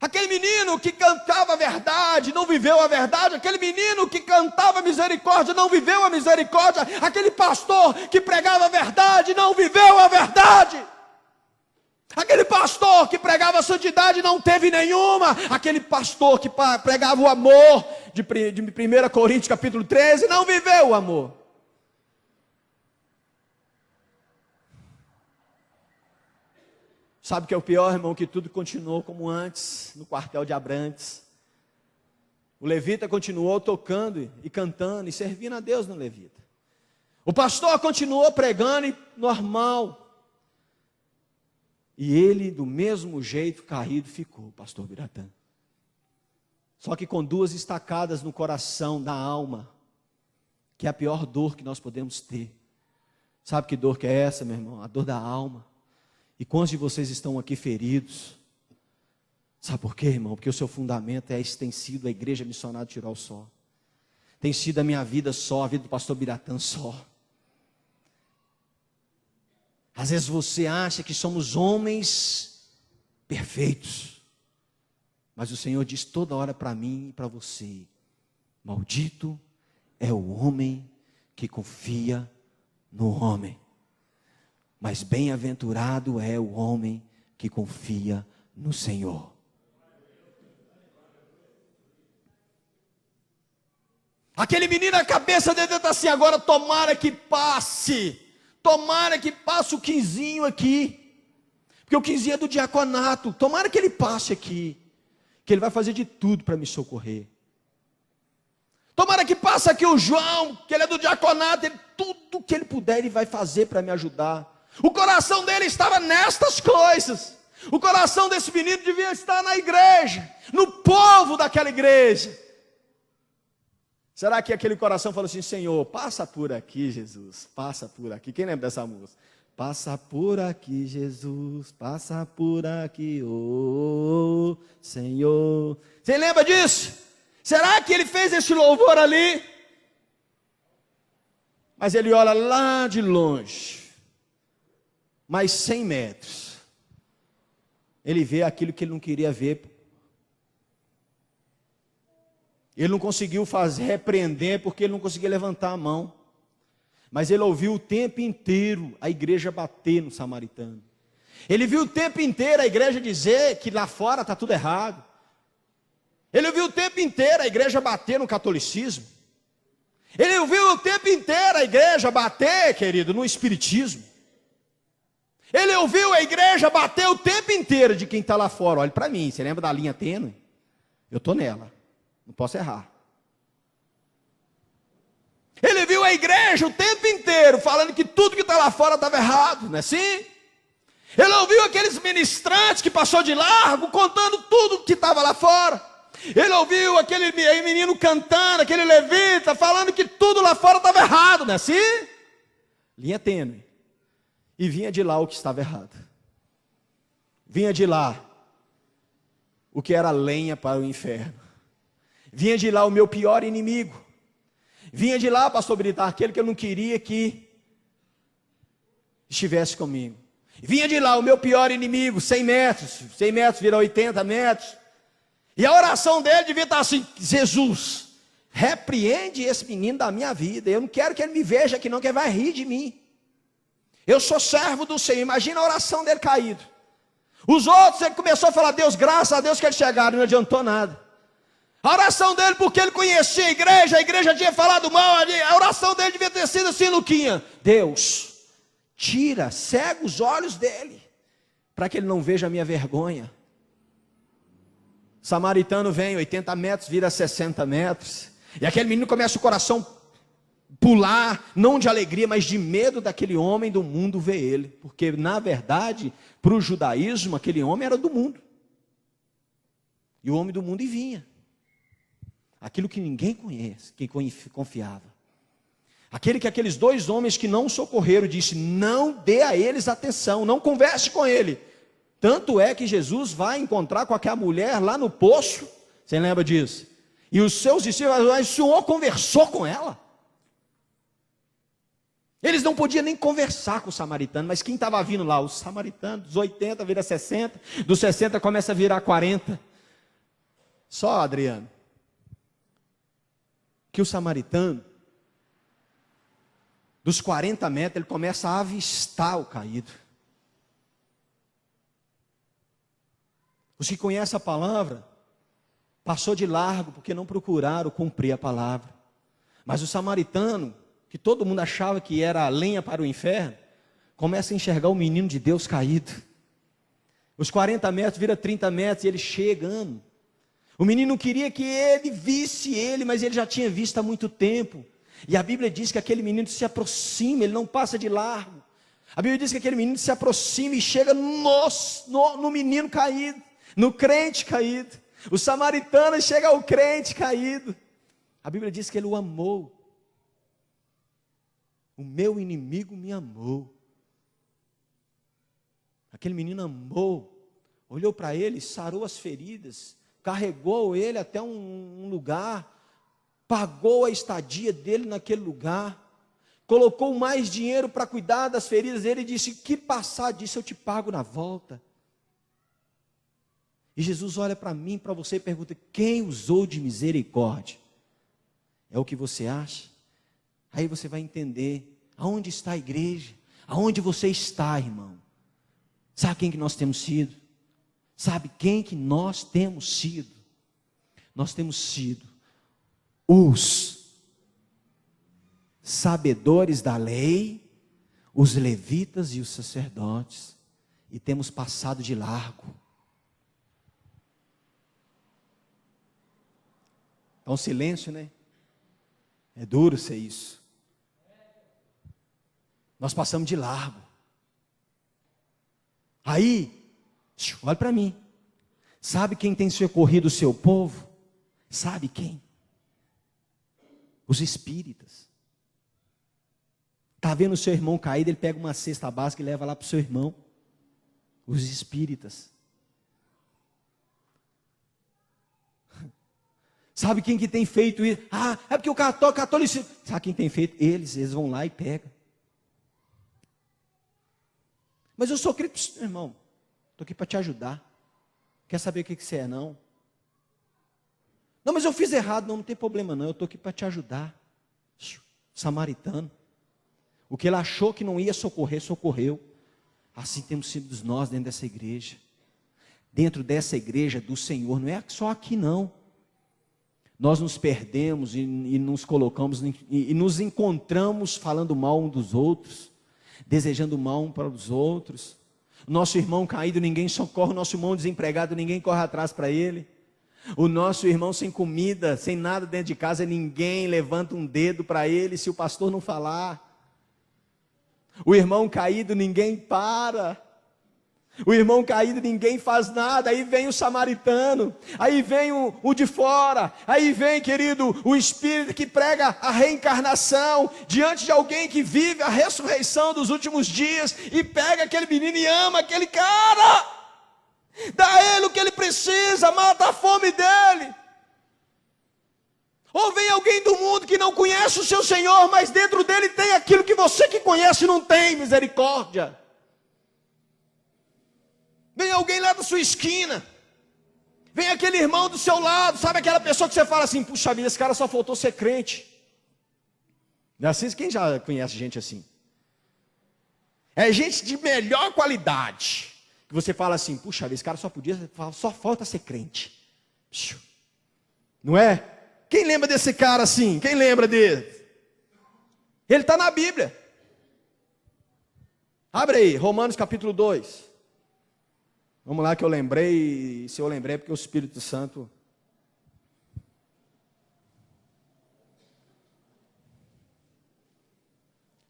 Aquele menino que cantava a verdade, não viveu a verdade. Aquele menino que cantava a misericórdia, não viveu a misericórdia. Aquele pastor que pregava a verdade, não viveu a verdade. Aquele pastor que pregava a santidade, não teve nenhuma. Aquele pastor que pregava o amor, de 1 Coríntios capítulo 13, não viveu o amor. Sabe o que é o pior, irmão? Que tudo continuou como antes, no quartel de Abrantes. O levita continuou tocando e cantando e servindo a Deus no levita. O pastor continuou pregando e normal. E ele, do mesmo jeito, caído ficou, o pastor Biratã. Só que com duas estacadas no coração, da alma, que é a pior dor que nós podemos ter. Sabe que dor que é essa, meu irmão? A dor da alma. E quantos de vocês estão aqui feridos? Sabe por quê, irmão? Porque o seu fundamento tem sido a igreja missionária de Tirol só. Tem sido a minha vida só, a vida do pastor Biratã só. Às vezes você acha que somos homens perfeitos. Mas o Senhor diz toda hora para mim e para você: maldito é o homem que confia no homem. Mas bem-aventurado é o homem que confia no Senhor. Aquele menino, a cabeça dele está assim: agora tomara que passe o quinzinho aqui, porque o quinzinho é do diaconato, tomara que ele passe aqui, que ele vai fazer de tudo para me socorrer. Tomara que passe aqui o João, que ele é do diaconato, tudo que ele puder ele vai fazer para me ajudar. O coração dele estava nestas coisas. O coração desse menino devia estar na igreja, no povo daquela igreja. Será que aquele coração falou assim: Senhor, passa por aqui, Jesus, passa por aqui? Quem lembra dessa música? Passa por aqui, Jesus, passa por aqui, oh Senhor. Você lembra disso? Será que ele fez esse louvor ali? Mas ele olha lá de longe, mais 100 metros, ele vê aquilo que ele não queria ver. Ele não conseguiu repreender, porque ele não conseguia levantar a mão. Mas ele ouviu o tempo inteiro a igreja bater no samaritano. Ele viu o tempo inteiro a igreja dizer que lá fora está tudo errado. Ele ouviu o tempo inteiro a igreja bater no catolicismo. Ele ouviu o tempo inteiro a igreja bater, querido, no espiritismo. Ele ouviu a igreja bater o tempo inteiro de quem está lá fora. Olha para mim, você lembra da linha tênue? Eu estou nela, não posso errar. Ele viu a igreja o tempo inteiro falando que tudo que está lá fora estava errado, não é assim? Ele ouviu aqueles ministrantes que passou de largo, contando tudo que estava lá fora. Ele ouviu aquele menino cantando, aquele levita, falando que tudo lá fora estava errado, não é assim? Linha tênue. E vinha de lá o que estava errado. Vinha de lá o que era lenha para o inferno. Vinha de lá o meu pior inimigo. Vinha de lá, pastor Brito, aquele que eu não queria que estivesse comigo. Vinha de lá o meu pior inimigo, 100 metros vira 80 metros. E a oração dele devia estar assim: Jesus, repreende esse menino da minha vida. Eu não quero que ele me veja aqui não, que ele vai rir de mim. Eu sou servo do Senhor. Imagina a oração dele caído. Os outros, ele começou a falar: Deus, graças a Deus que eles chegaram, não adiantou nada. A oração dele, porque ele conhecia a igreja tinha falado mal, a oração dele devia ter sido assim: Luquinha, Deus, cega os olhos dele, para que ele não veja a minha vergonha. O samaritano vem, 80 metros, vira 60 metros, e aquele menino começa o coração pular, não de alegria, mas de medo daquele homem do mundo ver ele, porque na verdade, para o judaísmo, aquele homem era do mundo, e o homem do mundo vinha. Aquilo que ninguém conhece, quem confiava. Aquele que aqueles dois homens que não socorreram, disse: não dê a eles atenção, não converse com ele. Tanto é que Jesus vai encontrar com aquela mulher lá no poço, você lembra disso? E os seus discípulos, o Senhor conversou com ela. Eles não podiam nem conversar com o samaritano, mas quem estava vindo lá? Os samaritanos, dos 80 vira 60, dos 60 começa a virar 40. Só, Adriano, que o samaritano, dos 40 metros, ele começa a avistar o caído. Os que conhecem a palavra, passou de largo, porque não procuraram cumprir a palavra. Mas o samaritano, que todo mundo achava que era a lenha para o inferno, começa a enxergar o menino de Deus caído. Os 40 metros vira 30 metros, e ele chegando. O menino queria que ele visse ele, mas ele já tinha visto há muito tempo. E a Bíblia diz que aquele menino se aproxima, ele não passa de largo. A Bíblia diz que aquele menino se aproxima e chega no menino caído, no crente caído. O samaritano chega ao crente caído. A Bíblia diz que ele o amou. O meu inimigo me amou. Aquele menino amou, olhou para ele, sarou as feridas, carregou ele até um lugar, pagou a estadia dele naquele lugar, colocou mais dinheiro para cuidar das feridas dele e disse: que passar disso eu te pago na volta. E Jesus olha para mim, para você e pergunta: quem usou de misericórdia? É o que você acha? Aí você vai entender aonde está a igreja, aonde você está, irmão. Sabe quem que nós temos sido? Sabe quem que nós temos sido? Nós temos sido os sabedores da lei, os levitas e os sacerdotes, e temos passado de largo. Então, silêncio, né? É duro ser isso. Nós passamos de largo. Aí, olha para mim. Sabe quem tem socorrido o seu povo? Sabe quem? Os espíritas. Está vendo o seu irmão caído, ele pega uma cesta básica e leva lá para o seu irmão. Os espíritas. Sabe quem que tem feito isso? Ah, é porque o catolicismo. Sabe quem tem feito? Eles vão lá e pegam. Mas eu sou cristão, irmão. Estou aqui para te ajudar. Quer saber o que você é, não? Não, mas eu fiz errado. Não tem problema não, eu estou aqui para te ajudar. Samaritano. O que ele achou que não ia socorrer, socorreu. Assim temos sido nós dentro dessa igreja. Dentro dessa igreja do Senhor. Não é só aqui não. Nós nos perdemos e nos colocamos e nos encontramos falando mal um dos outros, desejando mal um para os outros. O nosso irmão caído, ninguém socorre. O nosso irmão desempregado, ninguém corre atrás para ele. O nosso irmão sem comida, sem nada dentro de casa, ninguém levanta um dedo para ele se o pastor não falar. O irmão caído, ninguém para. O irmão caído, ninguém faz nada. Aí vem o samaritano, aí vem o de fora, aí vem, querido, o espírito que prega a reencarnação, diante de alguém que vive a ressurreição dos últimos dias, e pega aquele menino e ama aquele cara, dá a ele o que ele precisa, mata a fome dele. Ou vem alguém do mundo que não conhece o seu Senhor, mas dentro dele tem aquilo que você que conhece não tem, misericórdia. Vem alguém lá da sua esquina, vem aquele irmão do seu lado, sabe aquela pessoa que você fala assim: puxa vida, esse cara só faltou ser crente. Não é assim? Quem já conhece gente assim? É gente de melhor qualidade, que você fala assim: puxa vida, esse cara só falta ser crente. Não é? Quem lembra desse cara assim? Quem lembra dele? Ele está na Bíblia. Abre aí, Romanos capítulo 2. Vamos lá que eu lembrei, se eu lembrei é porque o Espírito Santo...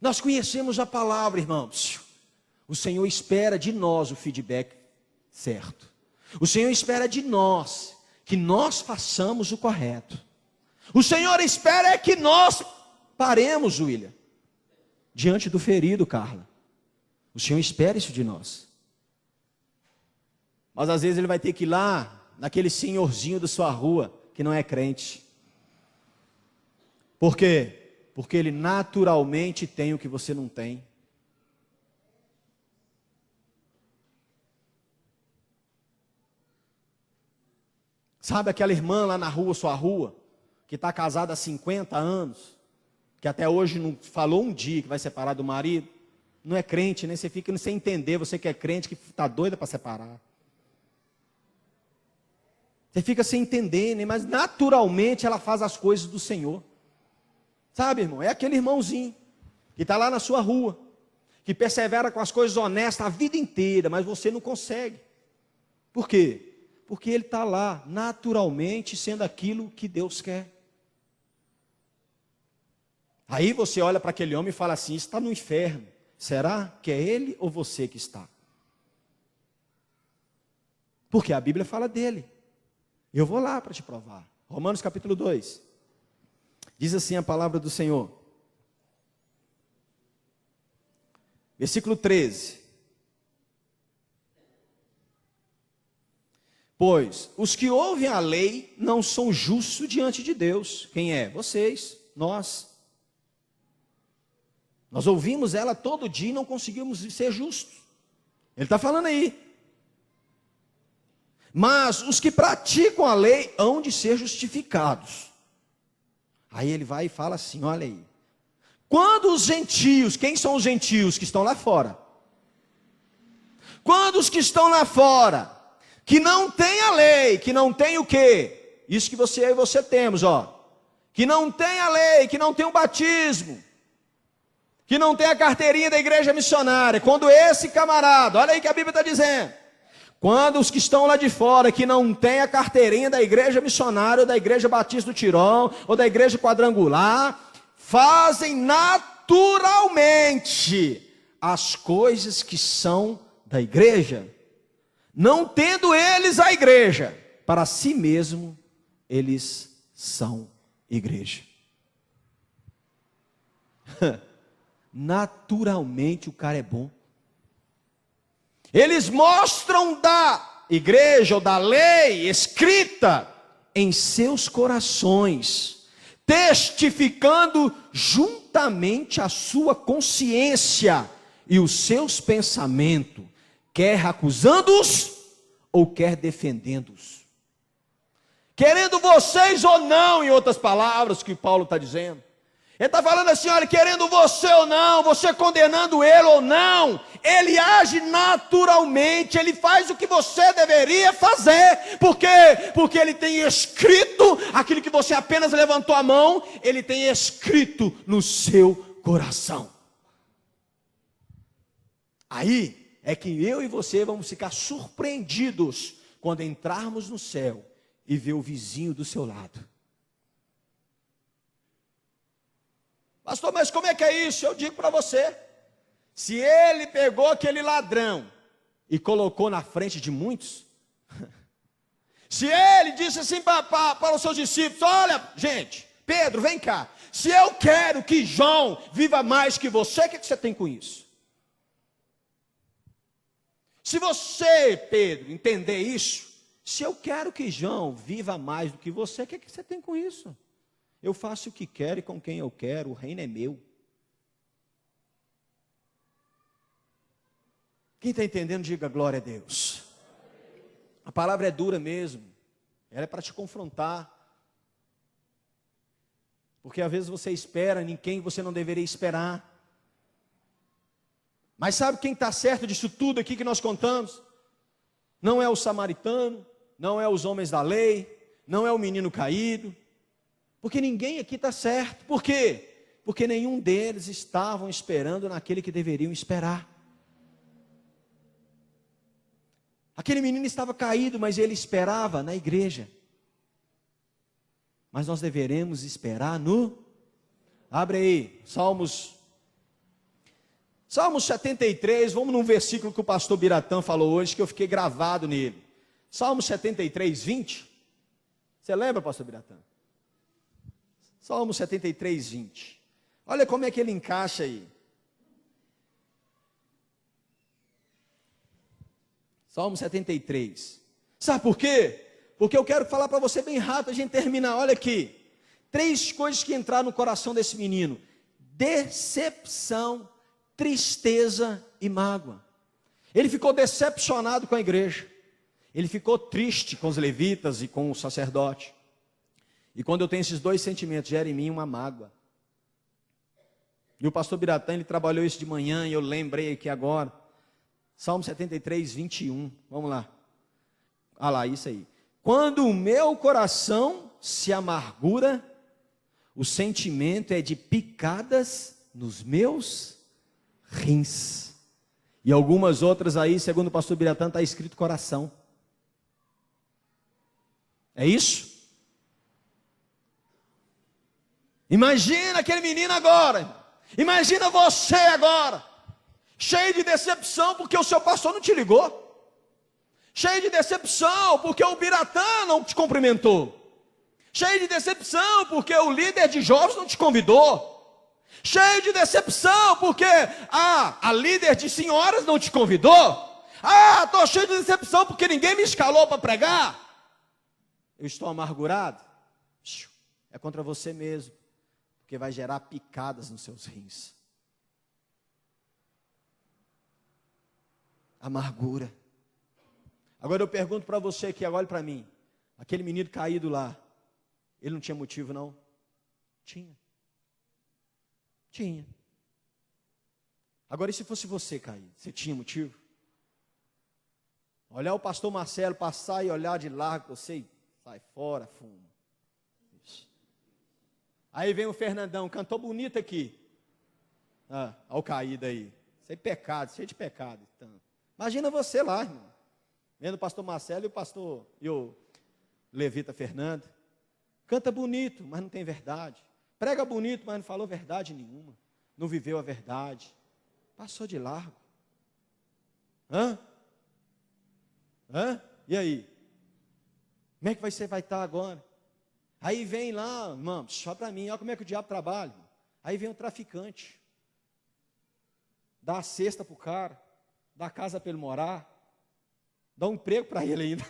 Nós conhecemos a palavra, irmãos. O Senhor espera de nós o feedback certo. O Senhor espera de nós que nós façamos o correto. O Senhor espera é que nós paremos, William, diante do ferido, Carla. O Senhor espera isso de nós. Mas às vezes ele vai ter que ir lá, naquele senhorzinho da sua rua, que não é crente. Por quê? Porque ele naturalmente tem o que você não tem. Sabe aquela irmã lá na rua, sua rua, que está casada há 50 anos, que até hoje não falou um dia que vai separar do marido? Não é crente, né? Você fica sem entender, você que é crente, que está doida para separar. Você fica sem entender, né? Mas naturalmente ela faz as coisas do Senhor. Sabe, irmão? É aquele irmãozinho que está lá na sua rua, que persevera com as coisas honestas a vida inteira, mas você não consegue. Por quê? Porque ele está lá, naturalmente, sendo aquilo que Deus quer. Aí você olha para aquele homem e fala assim: está no inferno. Será que é ele ou você que está? Porque a Bíblia fala dele. Eu vou lá para te provar. Romanos capítulo 2. Diz assim a palavra do Senhor. Versículo 13. Pois os que ouvem a lei não são justos diante de Deus. Quem é? Vocês, nós. Nós ouvimos ela todo dia e não conseguimos ser justos. Ele está falando aí. Mas os que praticam a lei hão de ser justificados. Aí ele vai e fala assim, olha aí. Quando os gentios, quem são os gentios que estão lá fora? Quando os que estão lá fora, que não tem a lei, que não tem o quê? Isso que você e você temos, ó. Que não tem a lei, que não tem o batismo, que não tem a carteirinha da igreja missionária. Quando esse camarada, olha aí que a Bíblia está dizendo. Quando os que estão lá de fora, que não tem a carteirinha da igreja missionária, ou da igreja batista do Tirão, ou da igreja quadrangular, fazem naturalmente as coisas que são da igreja, não tendo eles a igreja, para si mesmo, eles são igreja. Naturalmente o cara é bom. Eles mostram da igreja ou da lei escrita em seus corações, testificando juntamente a sua consciência e os seus pensamentos, quer acusando-os ou quer defendendo-os. Querendo vocês ou não, em outras palavras, que Paulo está dizendo. Ele está falando assim, olha, querendo você ou não, você condenando ele ou não, ele age naturalmente, ele faz o que você deveria fazer. Por quê? Porque ele tem escrito aquilo que você apenas levantou a mão, ele tem escrito no seu coração. Aí é que eu e você vamos ficar surpreendidos quando entrarmos no céu e ver o vizinho do seu lado. Pastor, mas como é que é isso? Eu digo para você, se ele pegou aquele ladrão e colocou na frente de muitos, se ele disse assim para os seus discípulos, olha gente, Pedro, vem cá, se eu quero que João viva mais que você, o que você tem com isso? Se você, Pedro, entender isso, se eu quero que João viva mais do que você, o que você tem com isso? Eu faço o que quero e com quem eu quero, o reino é meu. Quem está entendendo, diga glória a Deus. A palavra é dura mesmo, ela é para te confrontar. Porque às vezes você espera em quem você não deveria esperar. Mas sabe quem está certo disso tudo aqui que nós contamos? Não é o samaritano, não é os homens da lei, não é o menino caído. Porque ninguém aqui está certo. Por quê? Porque nenhum deles estavam esperando naquele que deveriam esperar. Aquele menino estava caído, mas ele esperava na igreja. Mas nós deveremos esperar no... Abre aí, Salmos 73, vamos num versículo que o pastor Biratã falou hoje, que eu fiquei gravado nele. Salmos 73, 20. Você lembra, pastor Biratã? Salmo 73, 20. Olha como é que ele encaixa aí. Salmo 73. Sabe por quê? Porque eu quero falar para você bem rápido, a gente terminar. Olha aqui. 3 coisas que entraram no coração desse menino. Decepção, tristeza e mágoa. Ele ficou decepcionado com a igreja. Ele ficou triste com os levitas e com o sacerdote. E quando eu tenho esses 2 sentimentos, gera em mim uma mágoa. E o pastor Biratã, ele trabalhou isso de manhã, e eu lembrei aqui agora. Salmo 73, 21. Vamos lá. Ah lá, isso aí. Quando o meu coração se amargura, o sentimento é de picadas nos meus rins. E algumas outras aí, segundo o pastor Biratã, está escrito coração. É isso? Imagina aquele menino agora. Imagina você agora. Cheio de decepção porque o seu pastor não te ligou. Cheio de decepção porque o Biratã não te cumprimentou. Cheio de decepção porque o líder de jovens não te convidou. Cheio de decepção porque a líder de senhoras não te convidou. Estou cheio de decepção porque ninguém me escalou para pregar. Eu estou amargurado. É contra você mesmo, porque vai gerar picadas nos seus rins. Amargura. Agora eu pergunto para você aqui, olhe para mim. Aquele menino caído lá, ele não tinha motivo não? Tinha. Agora e se fosse você caído? Você tinha motivo? Olhar o pastor Marcelo passar e olhar de largo, você e sai fora, fumo. Isso. Aí vem o Fernandão, cantou bonito aqui. Olha o caído aí. Isso é pecado, cheio de pecado. Então, imagina você lá, irmão. Vendo o pastor Marcelo e o levita Fernando. Canta bonito, mas não tem verdade. Prega bonito, mas não falou verdade nenhuma. Não viveu a verdade. Passou de largo. E aí? Como é que você vai estar agora? Aí vem lá, irmão, só para mim, olha como é que o diabo trabalha. Aí vem um traficante. Dá a cesta para o cara. Dá a casa para ele morar. Dá um emprego para ele ainda.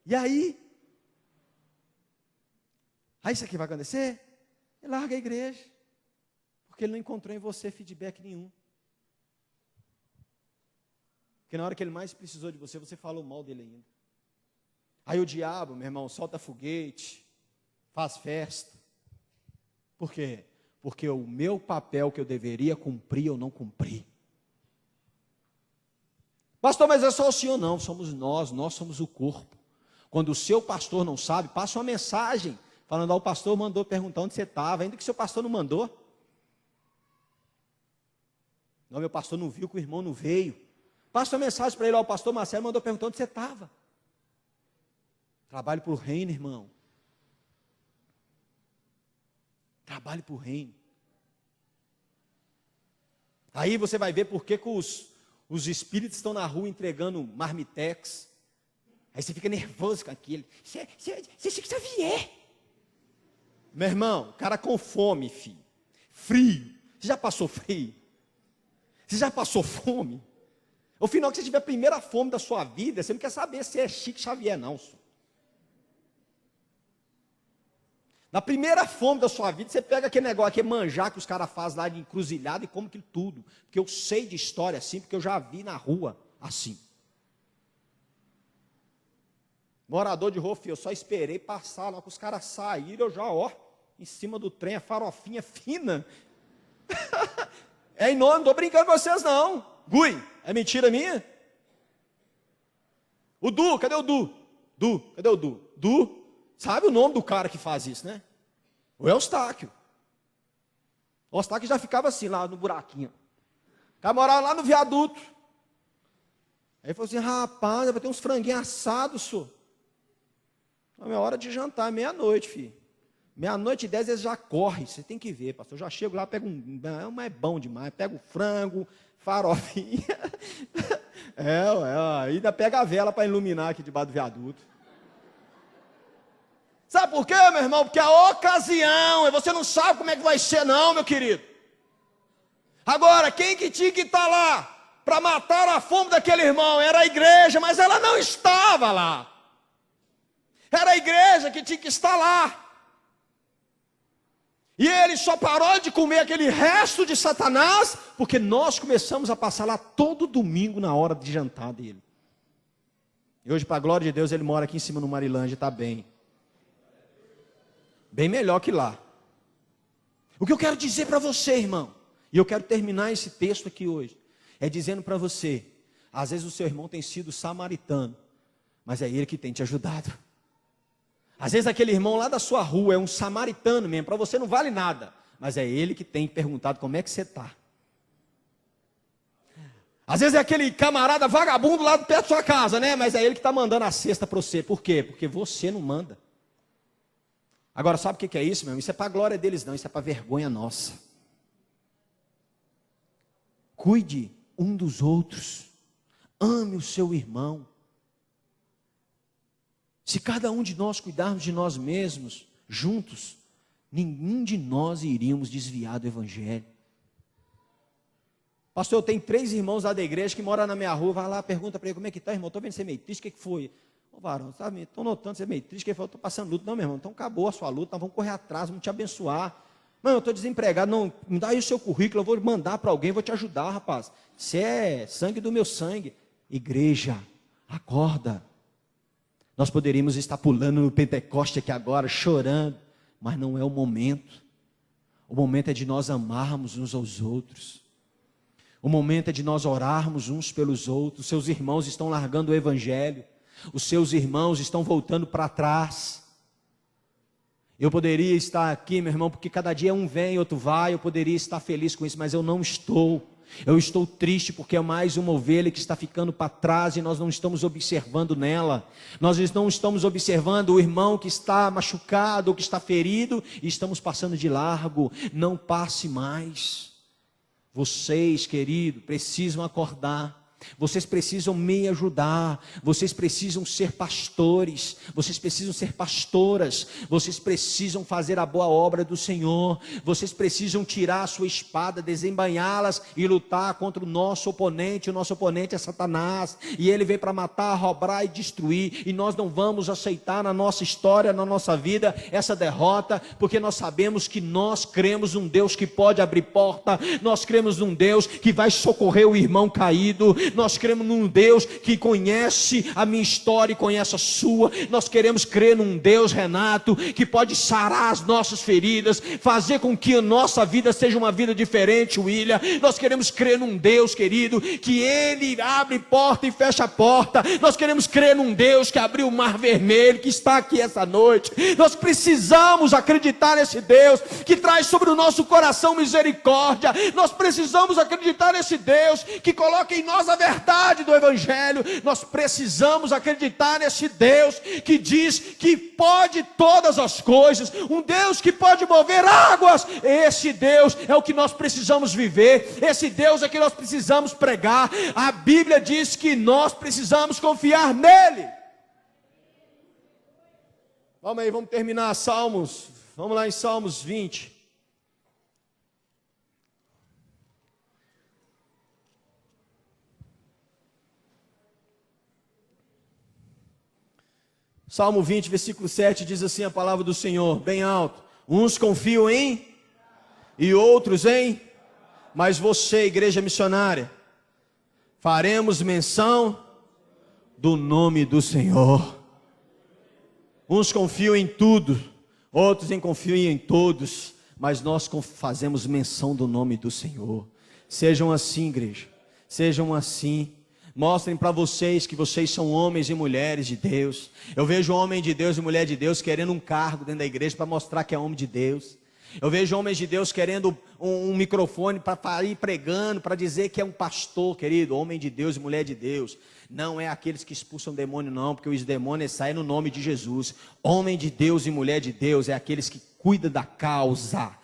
E aí? Aí isso aqui vai acontecer? Ele larga a igreja. Porque ele não encontrou em você feedback nenhum. Porque na hora que ele mais precisou de você, você falou mal dele ainda. Aí o diabo, meu irmão, solta foguete, faz festa. Por quê? Porque o meu papel que eu deveria cumprir, eu não cumpri. Pastor, mas é só o senhor? Não, somos nós somos o corpo. Quando o seu pastor não sabe, passa uma mensagem, falando, o pastor mandou perguntar onde você estava, ainda que seu pastor não mandou. Não, meu pastor não viu que o irmão não veio. Passa uma mensagem para ele, o pastor Marcelo mandou perguntar onde você estava. Trabalhe para o reino, irmão. Trabalhe para o reino. Aí você vai ver por que os espíritos estão na rua entregando marmitex. Aí você fica nervoso com aquilo. Você Chico Xavier. Meu irmão, o cara com fome, filho. Frio. Você já passou frio? Você já passou fome? No final que você tiver a primeira fome da sua vida, você não quer saber se é Chico Xavier, não. Senhor. Na primeira fome da sua vida, você pega aquele negócio, aquele manjar que os caras fazem lá de encruzilhada e come aquilo tudo. Porque eu sei de história assim, porque eu já vi na rua assim. Morador de rua, eu só esperei passar lá, que os caras saíram, eu já, em cima do trem, a farofinha fina. Não estou brincando com vocês não. Gui, é mentira minha? O Du, cadê o Du? Cadê o Du? Du, sabe o nome do cara que faz isso, né? O Eustáquio. O Eustáquio já ficava assim, lá no buraquinho. O cara morava lá no viaduto. Aí ele falou assim, rapaz, vai ter uns franguinhos assados, senhor. É hora de jantar, meia-noite, filho. 00:10 eles já correm, você tem que ver, pastor. Eu já chego lá, pego é bom demais, pego o frango, farofinha. Ainda pega a vela para iluminar aqui debaixo do viaduto. Sabe por quê, meu irmão? Porque a ocasião, você não sabe como é que vai ser não, meu querido. Agora, quem que tinha que estar lá para matar a fome daquele irmão? Era a igreja, mas ela não estava lá. Era a igreja que tinha que estar lá. E ele só parou de comer aquele resto de Satanás, porque nós começamos a passar lá todo domingo na hora de jantar dele. E hoje, para a glória de Deus, ele mora aqui em cima no Marilândia, está bem. Bem melhor que lá. O que eu quero dizer para você, irmão, e eu quero terminar esse texto aqui hoje, é dizendo para você, às vezes o seu irmão tem sido samaritano, mas é ele que tem te ajudado. Às vezes aquele irmão lá da sua rua é um samaritano mesmo, para você não vale nada, mas é ele que tem perguntado como é que você está. Às vezes é aquele camarada vagabundo lá perto da sua casa, né? Mas é ele que está mandando a cesta para você. Por quê? Porque você não manda. Agora, sabe o que é isso, meu irmão? Isso é para a glória deles, não. Isso é para a vergonha nossa. Cuide um dos outros. Ame o seu irmão. Se cada um de nós cuidarmos de nós mesmos, juntos, nenhum de nós iríamos desviar do evangelho. Pastor, eu tenho 3 irmãos lá da igreja que moram na minha rua. Vai lá, pergunta para ele, como é que está, irmão? Estou vendo você meio triste, o que foi? Ô varão, sabe, estou notando você meio triste. Ele falou, estou passando luta. Não, meu irmão, então acabou a sua luta, nós vamos correr atrás, vamos te abençoar. Não, eu estou desempregado. Não, me dá aí o seu currículo, eu vou mandar para alguém, vou te ajudar, rapaz. Você é sangue do meu sangue. Igreja, acorda. Nós poderíamos estar pulando no Pentecoste aqui agora, chorando, mas não é o momento. O momento é de nós amarmos uns aos outros. O momento é de nós orarmos uns pelos outros. Seus irmãos estão largando o evangelho. Os seus irmãos estão voltando para trás. Eu poderia estar aqui, meu irmão, porque cada dia um vem, outro vai. Eu poderia estar feliz com isso, mas eu não estou. Eu estou triste porque é mais uma ovelha que está ficando para trás e nós não estamos observando nela. Nós não estamos observando o irmão que está machucado ou que está ferido e estamos passando de largo. Não passe mais. Vocês, querido, precisam acordar. Vocês precisam me ajudar. Vocês precisam ser pastores. Vocês precisam ser pastoras. Vocês precisam fazer a boa obra do Senhor. Vocês precisam tirar a sua espada, desembainhá-las e lutar contra o nosso oponente. O nosso oponente é Satanás, e ele veio para matar, roubar e destruir. E nós não vamos aceitar na nossa história, na nossa vida, essa derrota, porque nós sabemos que nós cremos num Deus que pode abrir porta. Nós cremos num Deus que vai socorrer o irmão caído. Nós cremos num Deus que conhece a minha história e conhece a sua. Nós queremos crer num Deus, Renato, que pode sarar as nossas feridas, fazer com que a nossa vida seja uma vida diferente, William. Nós queremos crer num Deus, querido, que Ele abre porta e fecha porta. Nós queremos crer num Deus que abriu o mar vermelho, que está aqui essa noite. Nós precisamos acreditar nesse Deus que traz sobre o nosso coração misericórdia. Nós precisamos acreditar nesse Deus que coloca em nós a verdade do evangelho. Nós precisamos acreditar nesse Deus que diz que pode todas as coisas, um Deus que pode mover águas. Esse Deus é o que nós precisamos viver, esse Deus é que nós precisamos pregar. A Bíblia diz que nós precisamos confiar nele. Vamos aí, vamos terminar Salmos, vamos lá em Salmos 20. Salmo 20, versículo 7, diz assim a palavra do Senhor, bem alto: uns confiam em, e outros em, mas você, igreja missionária, faremos menção do nome do Senhor. Uns confiam em tudo, outros confiam em todos, mas nós fazemos menção do nome do Senhor. Sejam assim, igreja, sejam assim. Mostrem para vocês que vocês são homens e mulheres de Deus. Eu vejo homem de Deus e mulher de Deus querendo um cargo dentro da igreja para mostrar que é homem de Deus. Eu vejo homens de Deus querendo um microfone para ir pregando, para dizer que é um pastor, querido. Homem de Deus e mulher de Deus não é aqueles que expulsam demônio, não, porque os demônios saem no nome de Jesus. Homem de Deus e mulher de Deus é aqueles que cuidam da causa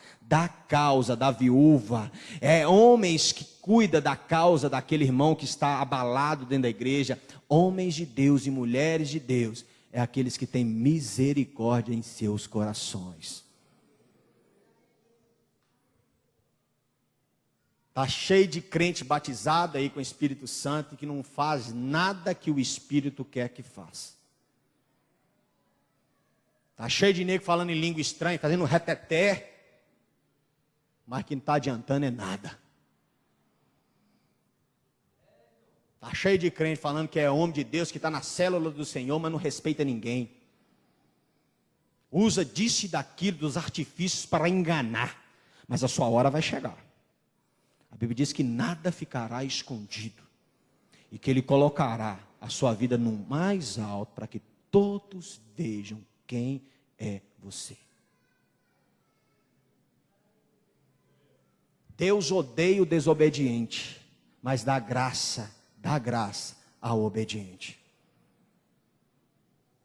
da viúva. É homens que cuidam da causa daquele irmão que está abalado dentro da igreja. Homens de Deus e mulheres de Deus é aqueles que têm misericórdia em seus corações. Está cheio de crente batizado aí com o Espírito Santo e que não faz nada que o Espírito quer que faça. Está cheio de nego falando em língua estranha, fazendo reteté, mas que não está adiantando é nada. Está cheio de crente falando que é homem de Deus, que está na célula do Senhor, mas não respeita ninguém. Usa disso e daquilo, dos artifícios para enganar, mas a sua hora vai chegar. A Bíblia diz que nada ficará escondido e que Ele colocará a sua vida no mais alto para que todos vejam quem é você. Deus odeia o desobediente, mas dá graça ao obediente.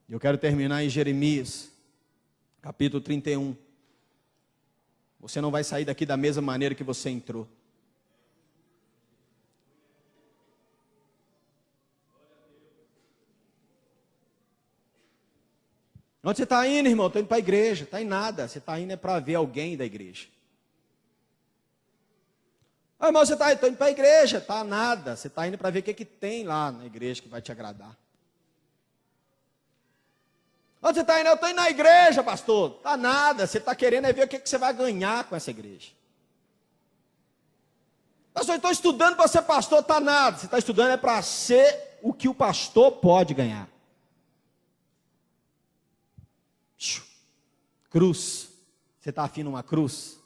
Eu quero terminar em Jeremias, capítulo 31. Você não vai sair daqui da mesma maneira que você entrou. Onde você está indo, irmão? Estou indo para a igreja. Está em nada. Você está indo é para ver alguém da igreja. Ah, irmão, você está indo para a igreja. Está nada. Você está indo para ver o que tem lá na igreja que vai te agradar. Onde você está indo? Eu estou indo na igreja, pastor. Está nada. Você está querendo é ver o que você vai ganhar com essa igreja. Pastor, eu estou estudando para ser pastor. Está nada. Você está estudando é para ser o que o pastor pode ganhar. Cruz. Você está afim numa cruz?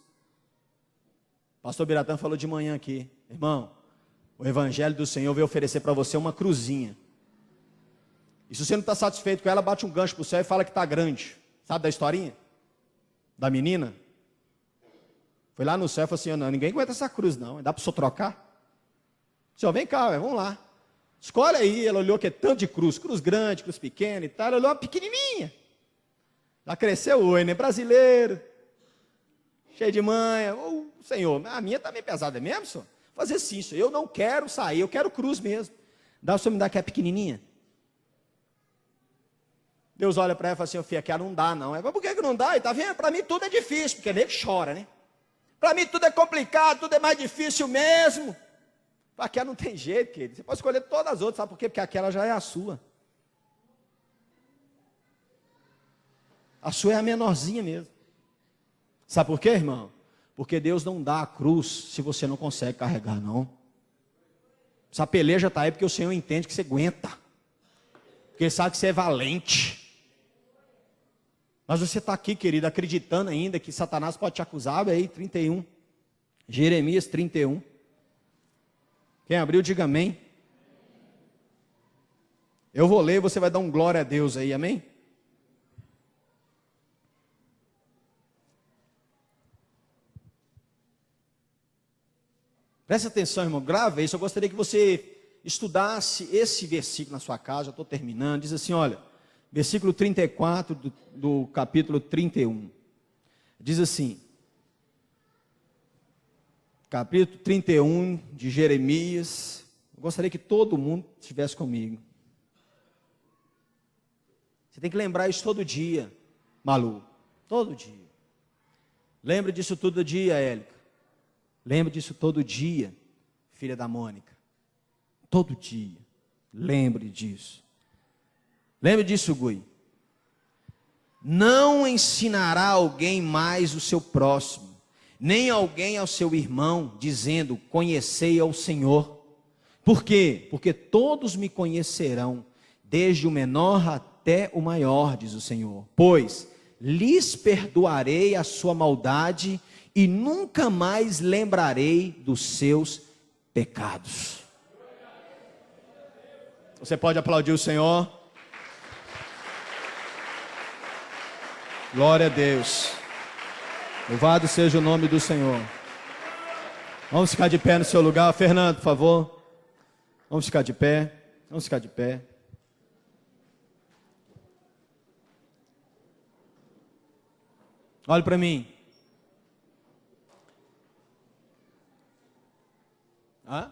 Pastor Biratã falou de manhã aqui. Irmão, o evangelho do Senhor veio oferecer para você uma cruzinha. E se você não está satisfeito com ela, bate um gancho para o céu e fala que está grande. Sabe da historinha? Da menina? Foi lá no céu e falou assim, não, ninguém aguenta essa cruz não. Dá para o senhor trocar? Senhor, vem cá, vamos lá. Escolhe aí. Ela olhou que é tanto de cruz. Cruz grande, cruz pequena e tal. Ela olhou uma pequenininha. Já cresceu o oi, né? Brasileiro, cheio de manha. Senhor, a minha está meio pesada mesmo, senhor? Fazer sim, senhor. Eu não quero sair, eu quero cruz mesmo. Dá o senhor me dar que é pequenininha? Deus olha para ela e fala assim, filha, aquela não dá não. Mas por que não dá? E tá vendo? Para mim tudo é difícil, porque nego chora, né? Para mim tudo é complicado, tudo é mais difícil mesmo. Aquela não tem jeito, querido. Você pode escolher todas as outras, sabe por quê? Porque aquela já é a sua. A sua é a menorzinha mesmo. Sabe por quê, irmão? Porque Deus não dá a cruz se você não consegue carregar, não. Essa peleja está aí porque o Senhor entende que você aguenta. Porque Ele sabe que você é valente. Mas você está aqui, querido, acreditando ainda que Satanás pode te acusar. Aí, 31. Jeremias 31. Quem abriu, diga amém. Eu vou ler e você vai dar um glória a Deus aí, amém? Presta atenção, irmão, grava isso. Eu gostaria que você estudasse esse versículo na sua casa. Eu estou terminando. Diz assim, olha, versículo 34 do capítulo 31. Diz assim, capítulo 31 de Jeremias. Eu gostaria que todo mundo estivesse comigo. Você tem que lembrar isso todo dia, Malu. Todo dia. Lembre disso todo dia, Élica. Lembre disso todo dia, filha da Mônica. Todo dia. Lembre disso. Lembre disso, Gui. Não ensinará alguém mais o seu próximo, nem alguém ao seu irmão, dizendo, conhecei ao Senhor. Por quê? Porque todos me conhecerão, desde o menor até o maior, diz o Senhor. Pois lhes perdoarei a sua maldade e nunca mais lembrarei dos seus pecados. Você pode aplaudir o Senhor? Glória a Deus. Louvado seja o nome do Senhor. Vamos ficar de pé no seu lugar. Fernando, por favor. Vamos ficar de pé. Vamos ficar de pé. Olhe para mim. Hã?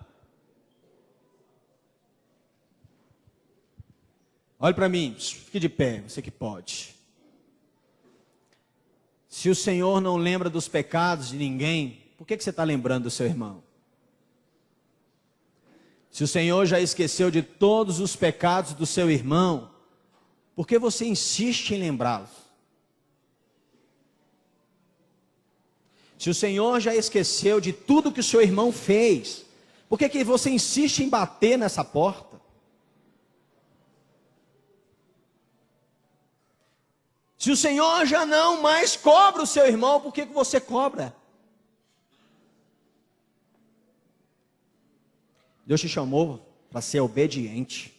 Olhe para mim, fique de pé, você que pode. Se o Senhor não lembra dos pecados de ninguém, por que você está lembrando do seu irmão? Se o Senhor já esqueceu de todos os pecados do seu irmão, por que você insiste em lembrá-los? Se o Senhor já esqueceu de tudo que o seu irmão fez, por que você insiste em bater nessa porta? Se o Senhor já não mais cobra o seu irmão, por que você cobra? Deus te chamou para ser obediente.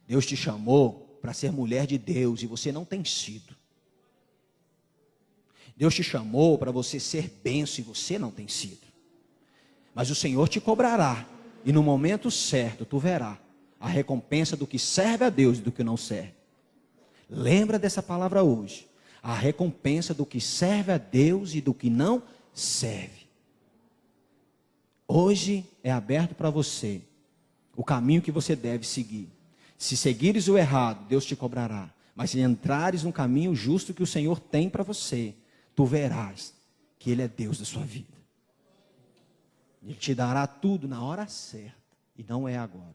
Deus te chamou para ser mulher de Deus e você não tem sido. Deus te chamou para você ser bênção e você não tem sido. Mas o Senhor te cobrará E no momento certo, tu verás a recompensa do que serve a Deus e do que não serve. Lembra dessa palavra hoje. A recompensa do que serve a Deus e do que não serve. Hoje é aberto para você o caminho que você deve seguir. Se seguires o errado, Deus te cobrará. Mas se entrares no caminho justo que o Senhor tem para você, tu verás que Ele é Deus da sua vida. Ele te dará tudo na hora certa, e não é agora.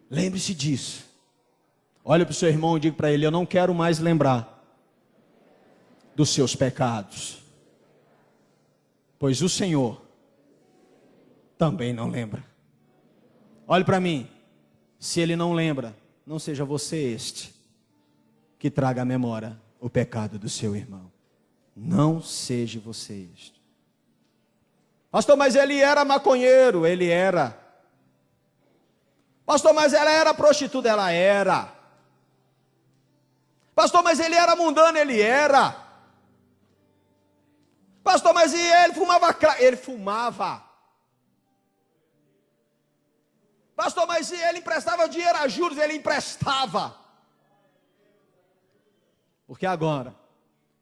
Lembre-se disso. Olha para o seu irmão e diga para ele: eu não quero mais lembrar dos seus pecados, pois o Senhor também não lembra. Olhe para mim. Se Ele não lembra, não seja você este que traga à memória o pecado do seu irmão. Não seja você este. Pastor, mas ele era maconheiro. Ele era. Pastor, mas ela era prostituta. Ela era. Pastor, mas ele era mundano. Ele era. Pastor, mas e ele fumava crack? Ele fumava. Pastor, mas se ele emprestava dinheiro a juros? Ele emprestava. Porque agora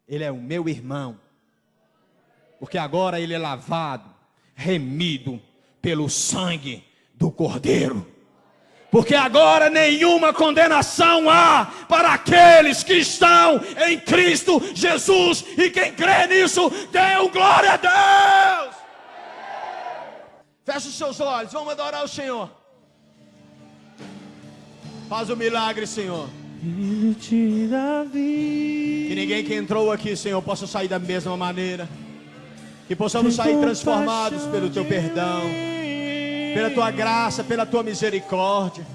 ele é o meu irmão. Porque agora ele é lavado, remido pelo sangue do Cordeiro. Porque agora nenhuma condenação há para aqueles que estão em Cristo Jesus. E quem crê nisso, dê glória a Deus. Feche os seus olhos, vamos adorar o Senhor. Faz o milagre, Senhor. Que ninguém que entrou aqui, Senhor, possa sair da mesma maneira. Que possamos sair transformados pelo Teu perdão, pela Tua graça, pela Tua misericórdia.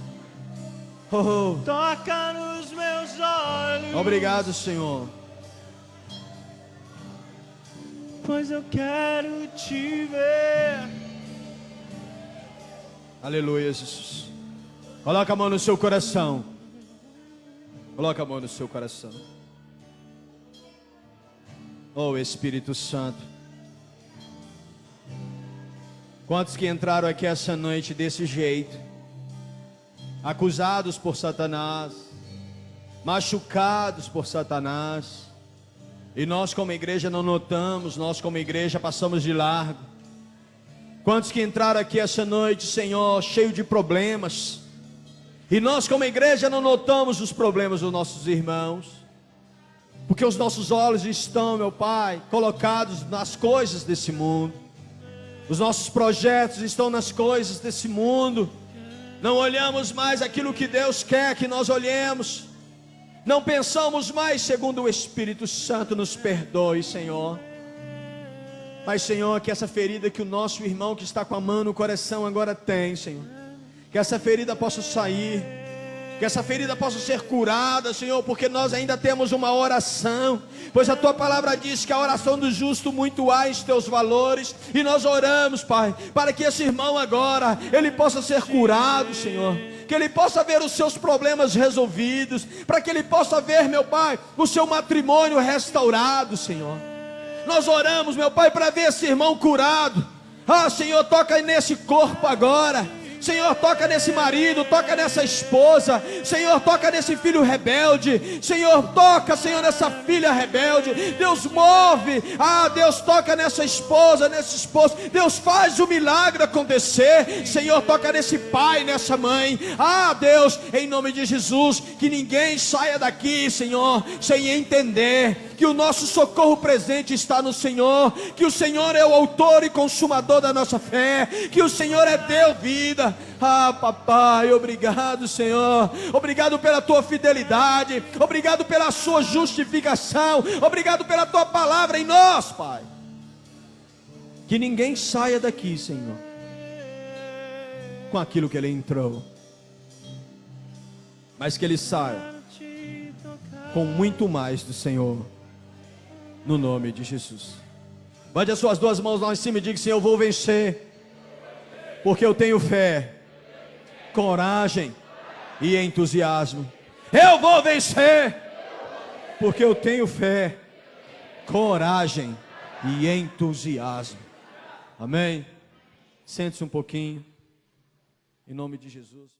Toca nos meus olhos. Obrigado, Senhor. Pois eu quero te ver. Aleluia, Jesus. Coloca a mão no seu coração. Coloca a mão no seu coração. Oh, Espírito Santo. Quantos que entraram aqui essa noite desse jeito, acusados por Satanás, machucados por Satanás, e nós como igreja não notamos, nós como igreja passamos de largo. Quantos que entraram aqui essa noite, Senhor, cheio de problemas, e nós como igreja não notamos os problemas dos nossos irmãos, porque os nossos olhos estão, meu Pai, colocados nas coisas desse mundo. Os nossos projetos estão nas coisas desse mundo. Não olhamos mais aquilo que Deus quer que nós olhemos. Não pensamos mais segundo o Espírito Santo. Nos perdoe, Senhor. Mas, Senhor, que essa ferida que o nosso irmão que está com a mão no coração agora tem, Senhor, que essa ferida possa sair, que essa ferida possa ser curada, Senhor, porque nós ainda temos uma oração, pois a Tua palavra diz que a oração do justo muito há em Teus valores, e nós oramos, Pai, para que esse irmão agora, ele possa ser curado, Senhor, que ele possa ver os seus problemas resolvidos, para que ele possa ver, meu Pai, o seu matrimônio restaurado, Senhor. Nós oramos, meu Pai, para ver esse irmão curado. Ah, Senhor, toca nesse corpo agora. Senhor, toca nesse marido, toca nessa esposa. Senhor, toca nesse filho rebelde. Senhor, toca, Senhor, nessa filha rebelde. Deus move. Ah, Deus toca nessa esposa, nesse esposo. Deus faz o milagre acontecer. Senhor, toca nesse pai, nessa mãe. Ah, Deus, em nome de Jesus, que ninguém saia daqui, Senhor, sem entender que o nosso socorro presente está no Senhor, que o Senhor é o autor e consumador da nossa fé, que o Senhor é Deus vida. Ah, papai, obrigado, Senhor, obrigado pela tua fidelidade, obrigado pela sua justificação, obrigado pela tua palavra em nós, Pai. Que ninguém saia daqui, Senhor, com aquilo que ele entrou, mas que ele saia com muito mais do Senhor, no nome de Jesus. Mande as suas duas mãos lá em cima e diga: Senhor, eu vou vencer, porque eu tenho fé, coragem e entusiasmo. Eu vou vencer, porque eu tenho fé, coragem e entusiasmo. Amém. Sente-se um pouquinho, em nome de Jesus.